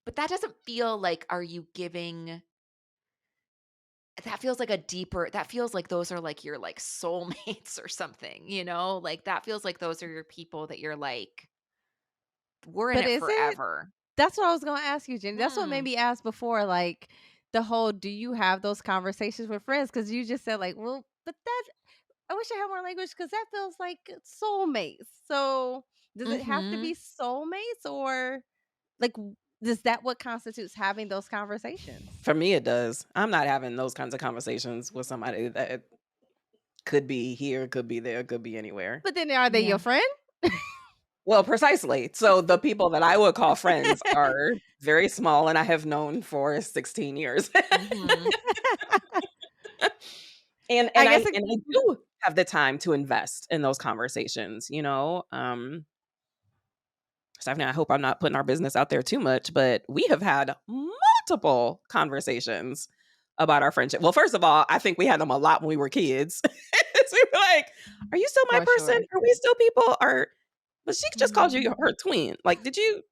but that doesn't feel like are you giving that feels like a deeper that feels like those are like your like soulmates or something, you know? Like that feels like those are your people that you're like we're in But it is it? forever. That's what I was going to ask you, Jenny. That's what made Hmm. me ask before, like the whole, do you have those conversations with friends? Because you just said like, well, but that I wish I had more language because that feels like soulmates. So does it have to Mhm. be soulmates or like is that what constitutes having those conversations? For me, it does. I'm not having those kinds of conversations with somebody that could be here, could be there, could be anywhere. But then are they Yeah. your friend? Well, precisely. So the people that I would call friends are very small and I have known for 16 years. Mhm. and I and guess I and I do have the time to invest in those conversations, you know. Stephanie, I hope I'm not putting our business out there too much, but we have had multiple conversations about our friendship. Well, first of all, I think we had them a lot when we were kids. we were like, are you still my For person? sure. Are we still people? But she just called you Mhm. her twin. Like, did you,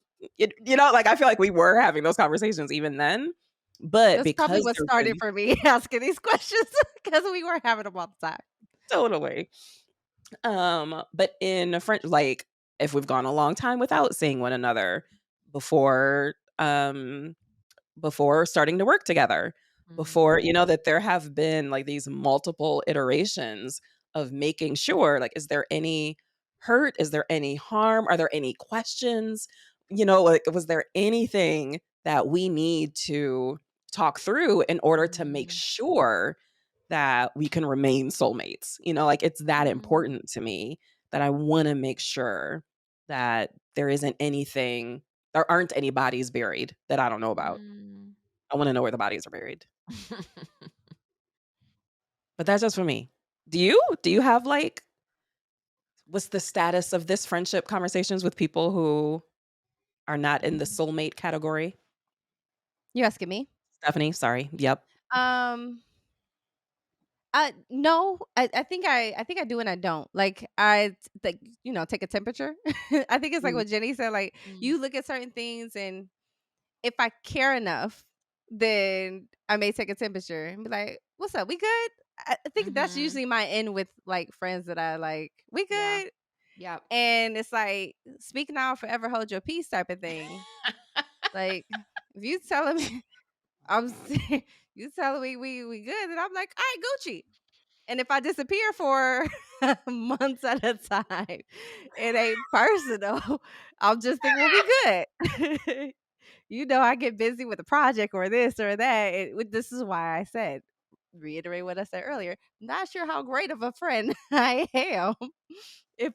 like, I feel like we were having those conversations even then. But That's probably because what they're started really for me asking these questions because we were having them all the time. totally. But in a friend, like, if we've gone a long time without seeing one another before, before starting to work together, before, that there have been like these multiple iterations of making sure, like, is there any hurt? Is there any harm? Are there any questions? Like, was there anything that we need to talk through in order to make Mhm. sure that we can remain soulmates? Like, it's that Mhm. important to me that I want to make sure that there aren't any bodies buried that I don't know about. Mm. I wanna know where the bodies are buried. But that's just for me. Do you? Do you have, like, what's the status of this friendship conversations with people who are not in the soulmate category? You asking me? Stephanie, sorry. Yep. Um, no, I think I do and I don't. Like I like take a temperature. I think it's like Mm, what Jenny said. Like Mm. you look at certain things, and if I care enough, then I may take a temperature and be like, "What's up? We good?" I think that's Mhm. usually my end with like friends that I like. We Yeah. good, Yep. and it's like speak now, forever hold your peace type of thing. Like if you telling me you telling me we good, and I'm like, all right, Gucci. And if I disappear for months at a time, it ain't personal. I'll just think, well, we good. I get busy with a project or this or that. This is why I said, reiterate what I said earlier. Not sure how great of a friend I am. If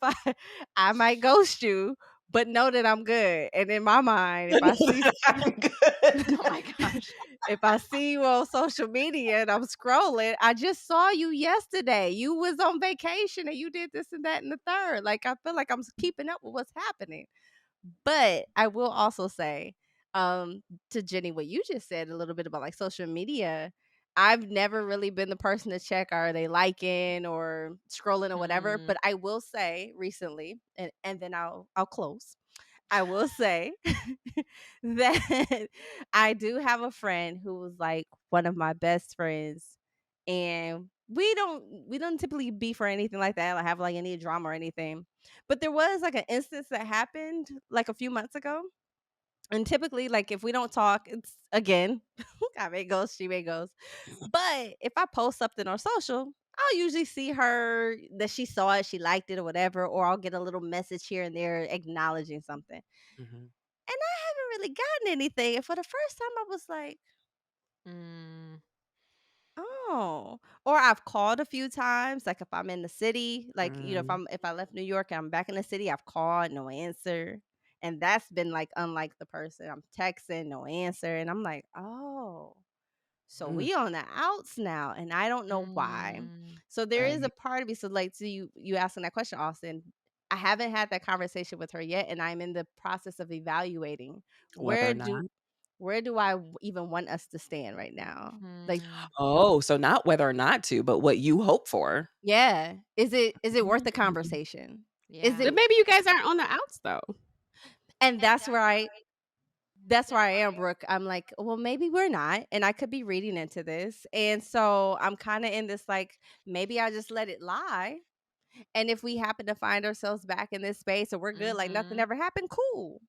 I might ghost you, but know that I'm good. And in my mind, if I see I'm good. Oh my gosh. if I see you on social media and I'm scrolling, I just saw you yesterday. You was on vacation and you did this and that and the third. Like I feel like I'm keeping up with what's happening. But I will also say, to Jenny, what you just said a little bit about like social media. I've never really been the person to check are they liking or scrolling or whatever. Mm. But I will say recently, and then I'll close. I will say that I do have a friend who was like one of my best friends, and we don't typically beef or anything like that, or have like any drama or anything. But there was like an instance that happened like a few months ago, and typically like if we don't talk, it's again I may ghost, she may ghost. But if I post something on social, I'll usually see her that she saw it, she liked it or whatever, or I'll get a little message here and there acknowledging something. Mhm. And I haven't really gotten anything. And for the first time, I was like, Mm. oh. Or I've called a few times, like if I'm in the city, like Mm, if I left New York and I'm back in the city, I've called, no answer. And that's been like unlike the person. I'm texting, no answer. And I'm like, oh. So mm, we on the outs now, and I don't know why. Mm. So there is a right. part of me. So like to you asking that question, Austin. I haven't had that conversation with her yet, and I'm in the process of evaluating Whether where or not. do where do I even want us to stand right now? Like, Mm. Oh, so not whether or not to, but what you hope for. yeah, is it worth the Mm, conversation? Is Yeah. Then it? maybe you guys aren't on the outs though. And that's where I am, Brooke. I'm like, well, maybe we're not. And I could be reading into this. And so I'm kind of in this like, maybe I just let it lie. And if we happen to find ourselves back in this space and we're good, like nothing Mhm. ever happened, cool.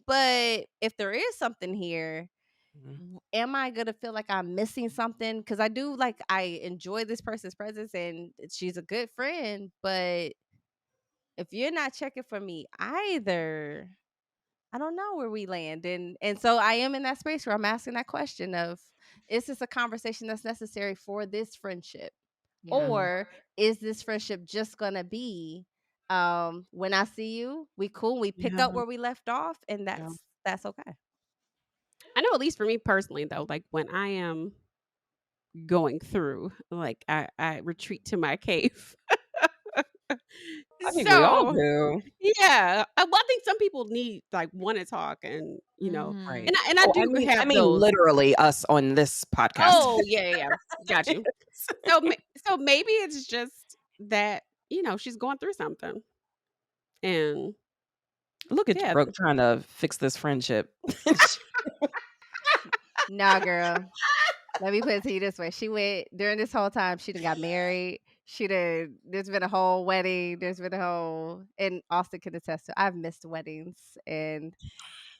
But if there is something here, mhm, am I gonna feel like I'm missing something? Because I do like I enjoy this person's presence and she's a good friend. But if you're not checking for me either, I don't know where we land. And so I am in that space where I'm asking that question of, is this a conversation that's necessary for this friendship? Yeah. mhm. Or is this friendship just gonna be when I see you, we cool, we pick Yeah, up where we left off, and yeah. that's okay. I know at least for me personally though, like when I am going through, like I retreat to my cave. I think we all So do. yeah, well, I think some people need like want to talk, and Right. and I Oh, do I have mean those. literally us on this podcast. Oh yeah, yeah, yeah. Got you. So maybe it's just that, she's going through something. And Look at yeah, Brooke trying to fix this friendship. Nah, girl. Let me put it to you this way. She went during this whole time, she done got married. There's been a whole wedding. There's been a whole, and Austin can attest to, I've missed weddings, and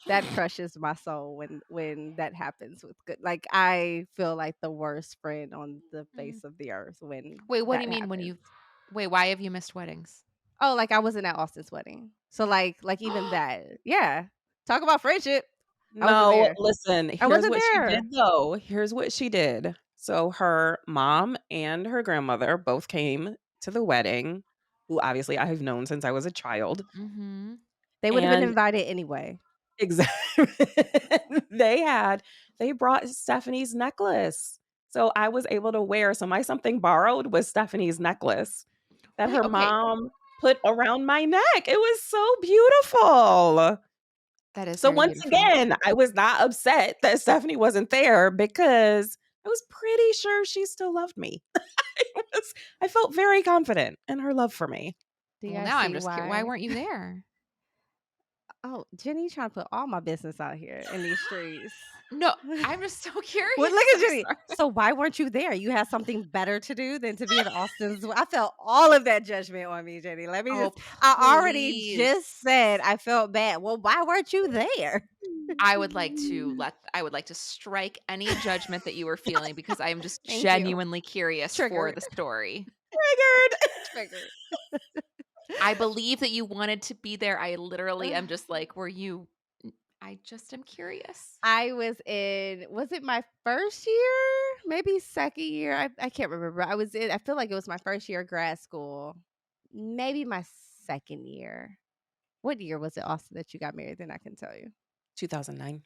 that crushes my soul when that happens with good. Like, I feel like the worst friend on the face of the earth when Wait, what do that you mean when happens. you wait, why have you missed weddings? Oh, like I wasn't at Austin's wedding. So like even that. Yeah. Talk about friendship. I wasn't No, there. listen, I here's wasn't what she there. did though. Here's what she did. So her mom and her grandmother both came to the wedding, who obviously I have known since I was a child. Mm-hmm. They would have been And invited anyway. exactly they brought Stephanie's necklace. So I was able to wear, so my something borrowed was Stephanie's necklace that Wait, her okay. mom put around my neck. It was so beautiful. That is So very once beautiful. again, I was not upset that Stephanie wasn't there because I was pretty sure she still loved me. I felt very confident in her love for me. Do you Well, guys now I'm see just curious. Why why? weren't you there? Oh, Jenny trying to put all my business out here in these streets. No, I'm just so curious. Well, look at I'm Jenny. sorry. So why weren't you there? You had something better to do than to be at Austin's. I felt all of that judgment on me, Jenny. Let me Oh, just. I already please. just said I felt bad. Well, why weren't you there? I would like to strike any judgment that you were feeling because I am just Thank you. genuinely curious for Triggered. the story. Triggered. I believe that you wanted to be there. I literally am just like, were you? I just am curious. I was it my first year? Maybe second year? I can't remember. I feel like it was my first year of grad school. Maybe my second year. What year was it, Austin, that you got married? Then I can tell you. 2009.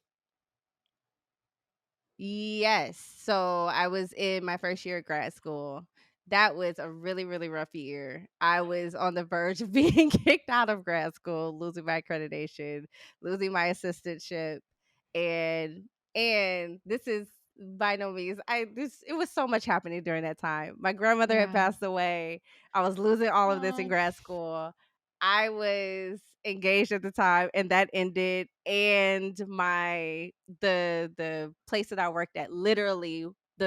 Yes. So I was in my first year of grad school. That was a really, really rough year. I was on the verge of being kicked out of grad school, losing my accreditation, losing my assistantship, and this is by no means. It was so much happening during that time. My grandmother had Yeah. passed away. I was losing all of this in Oh. grad school. I was engaged at the time, and that ended. And the place that I worked at, literally,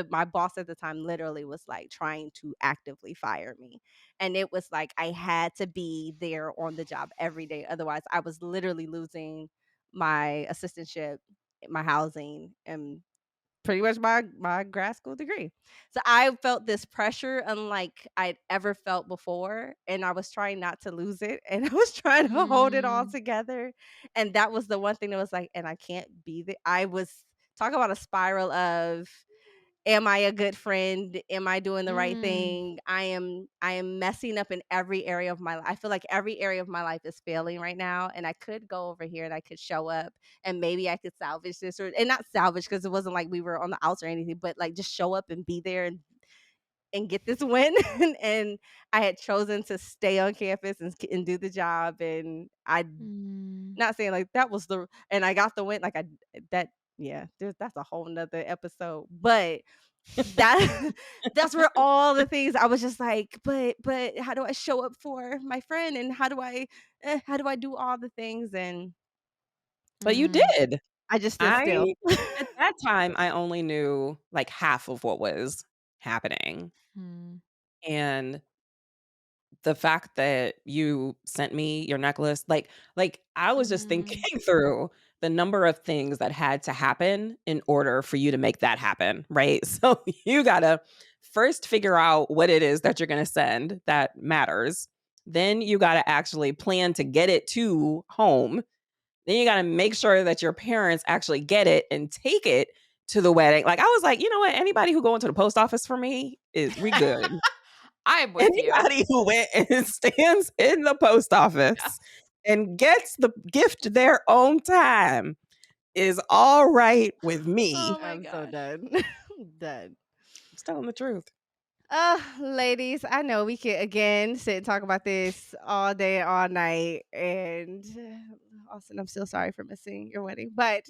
my boss at the time literally was like trying to actively fire me. And it was like I had to be there on the job every day. Otherwise, I was literally losing my assistantship, my housing, and pretty much my grad school degree. So I felt this pressure unlike I'd ever felt before, and I was trying not to lose it, and I was trying to hold it all Mm. together. And that was the one thing that was like, and I can't be the I was talk about a spiral of, am I a good friend? Am I doing the right Mm. thing? I am messing up in every area of my life. I feel like every area of my life is failing right now, and I could go over here and I could show up, and maybe I could salvage this, or and not salvage because it wasn't like we were on the outs or anything, but like just show up and be there and get this win. And I had chosen to stay on campus and do the job, and I Mm. not saying like that was and I got the win, like that yeah, that's a whole nother episode. But that that's where all the things I was just like, but how do I show up for my friend, and how do I do all the things, and But you Mm. did. I just stood still. I At that time I only knew like half of what was happening. Mm. And the fact that you sent me your necklace, like I was just thinking Mm. through the number of things that had to happen in order for you to make that happen, right? So you gotta first figure out what it is that you're gonna send that matters. Then you gotta actually plan to get it to home. Then you gotta make sure that your parents actually get it and take it to the wedding. Like I was like, you know what? Anybody who going to the post office for me is we good. I'm with you. Anybody who went and stands in the post office Yes. and gets the gift their own time is all right with me. Oh my I'm so gosh. done. Done. I'm telling the truth. Ladies, I know we could again sit and talk about this all day, all night. And Austin, I'm still sorry for missing your wedding, but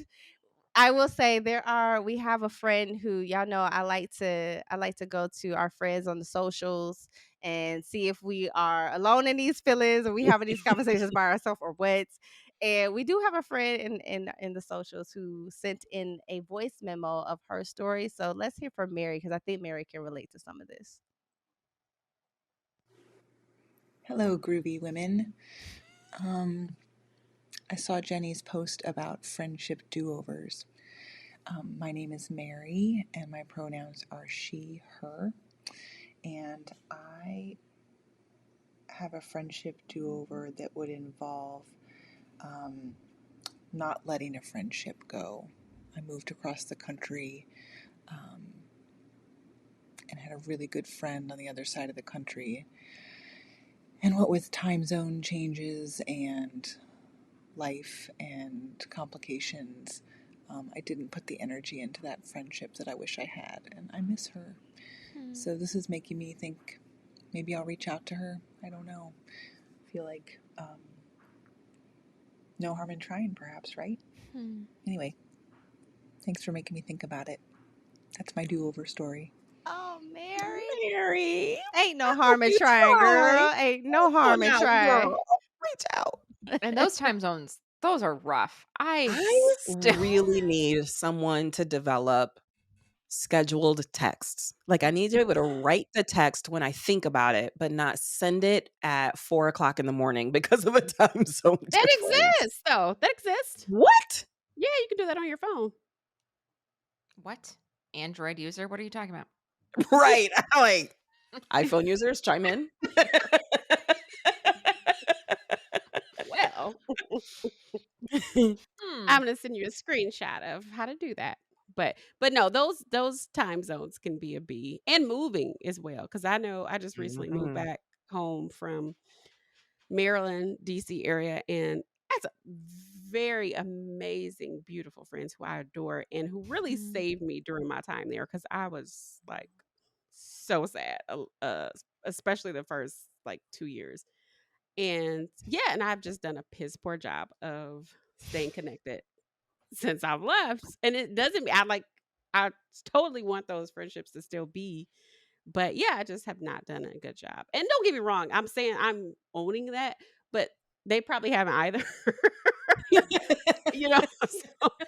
I will say we have a friend who, y'all know, I like to go to our friends on the socials and see if we are alone in these feelings or we having these conversations by ourselves or what. And we do have a friend in the socials who sent in a voice memo of her story. So let's hear from Mary, because I think Mary can relate to some of this. Hello, groovy women. I saw Jenny's post about friendship do-overs. My name is Mary, and my pronouns are she, her. And I have a friendship do-over that would involve not letting a friendship go. I moved across the country and had a really good friend on the other side of the country. And what with time zone changes and life and complications, I didn't put the energy into that friendship that I wish I had, and I miss her. So this is making me think maybe I'll reach out to her. I don't know. I feel like no harm in trying, perhaps, right? Anyway, thanks for making me think about it. That's my do-over story. Oh, Mary. Mary, Ain't no harm in trying, girl. Ain't no harm in trying. Reach out. And those time zones, those are rough. I I still really need someone to develop scheduled texts. Like, I need to be able to write the text when I think about it, but not send it at 4:00 in the morning because of a time zone That difference. exists, though. That exists. What? Yeah, you can do that on your phone. What? Android user? What are you talking about? Right. I'm like, iPhone users, chime in. Well, Hmm. I'm gonna send you a screenshot of how to do that. But no, those time zones can be a B, and moving as well. Because I know I just recently moved back home from Maryland, DC area, and that's a very amazing, beautiful friends who I adore and who really saved me during my time there, because I was like so sad, especially the first like 2 years. And yeah, and I've just done a piss poor job of staying connected since I've left. And it doesn't I totally want those friendships to still be, but yeah, I just have not done a good job. And don't get me wrong, I'm saying I'm owning that, but they probably haven't either.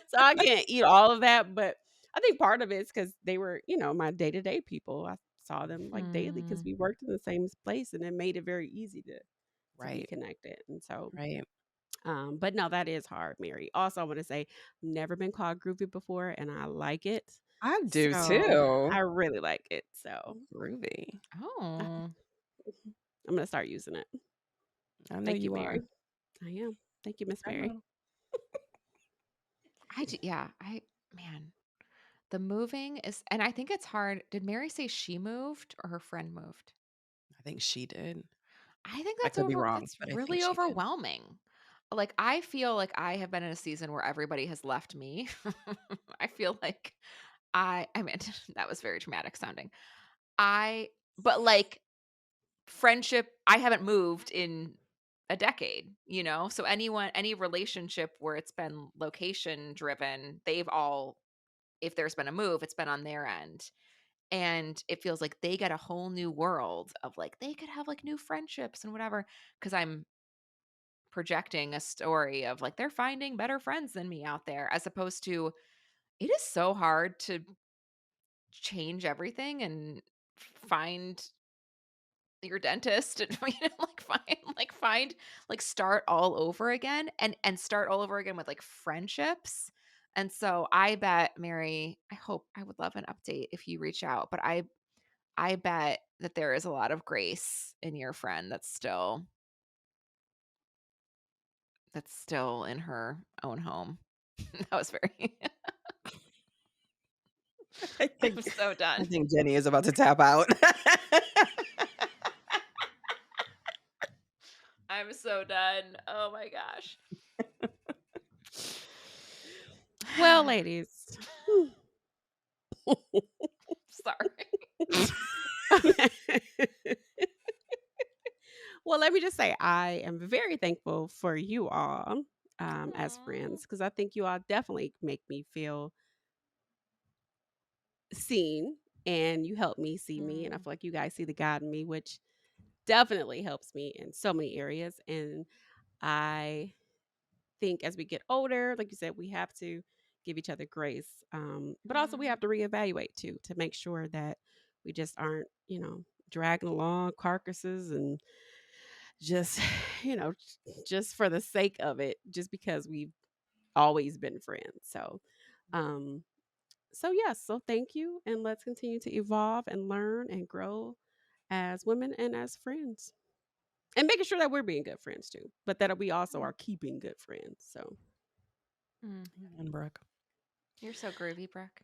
So I can't eat all of that, but I think part of it's because they were, my day-to-day people. I saw them like daily because we worked in the same place, and it made it very easy to be Right. connected. And so Right. but no, that is hard, Mary. Also, I want to say, Never been called groovy before, and I like it. I do So, too. I really like it. So Groovy. Oh. I'm gonna start using it. I know Thank you, you are. Mary. I am. Thank you, Miss I Mary. know. Man, the moving is, and I think it's hard. Did Mary say she moved or her friend moved? I think she did. I think I could be wrong, that's but I think really she did. overwhelming. Like, I feel like I have been in a season where everybody has left me. I feel like I mean, that was very dramatic sounding. But like friendship, I haven't moved in a decade, So any relationship where it's been location driven, if there's been a move, it's been on their end. And it feels like they get a whole new world of like, they could have like new friendships and whatever. Cause I'm projecting a story of like, they're finding better friends than me out there, as opposed to it is so hard to change everything and find your dentist and start all over again and start all over again with like friendships. And so I bet, Mary, I would love an update if you reach out, but I bet that there is a lot of grace in your friend that's still in her own home. That was very I'm so I done. think Jenny is about to tap out. I'm so done. Oh my gosh. Well, ladies. Sorry. Well, let me just say, I am very thankful for you all. as Aw. friends, because I think you all definitely make me feel seen, and you help me see me, and I Mm. feel like you guys see the God in me, which definitely helps me in so many areas. And I think as we get older, like you said, we have to give each other grace, but also we have Mhm. to reevaluate too, to make sure that we just aren't, dragging along carcasses and just, you know, just for the sake of it, just because we've always been friends. Um, so yes, so thank you, and let's continue to evolve and learn and grow as women and as friends, and making sure that we're being good friends too, but that we also are keeping good friends. So, Mm. And Brooke. You're so groovy, Brooke.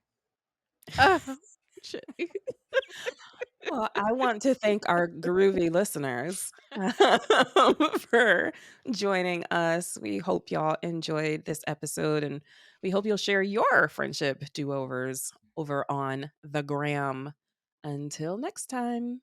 uh, shit. Well, I want to thank our groovy listeners for joining us. We hope y'all enjoyed this episode, and we hope you'll share your friendship do-overs over on the gram. Until next time.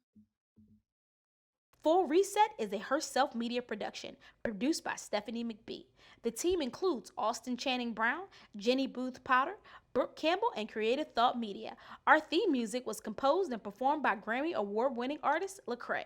Full Reset is a Herself Media production produced by Stephanie McBee. The team includes Austin Channing Brown, Jenny Booth Potter, Brooke Campbell, and Creative Thought Media. Our theme music was composed and performed by Grammy Award winning artist Lecrae.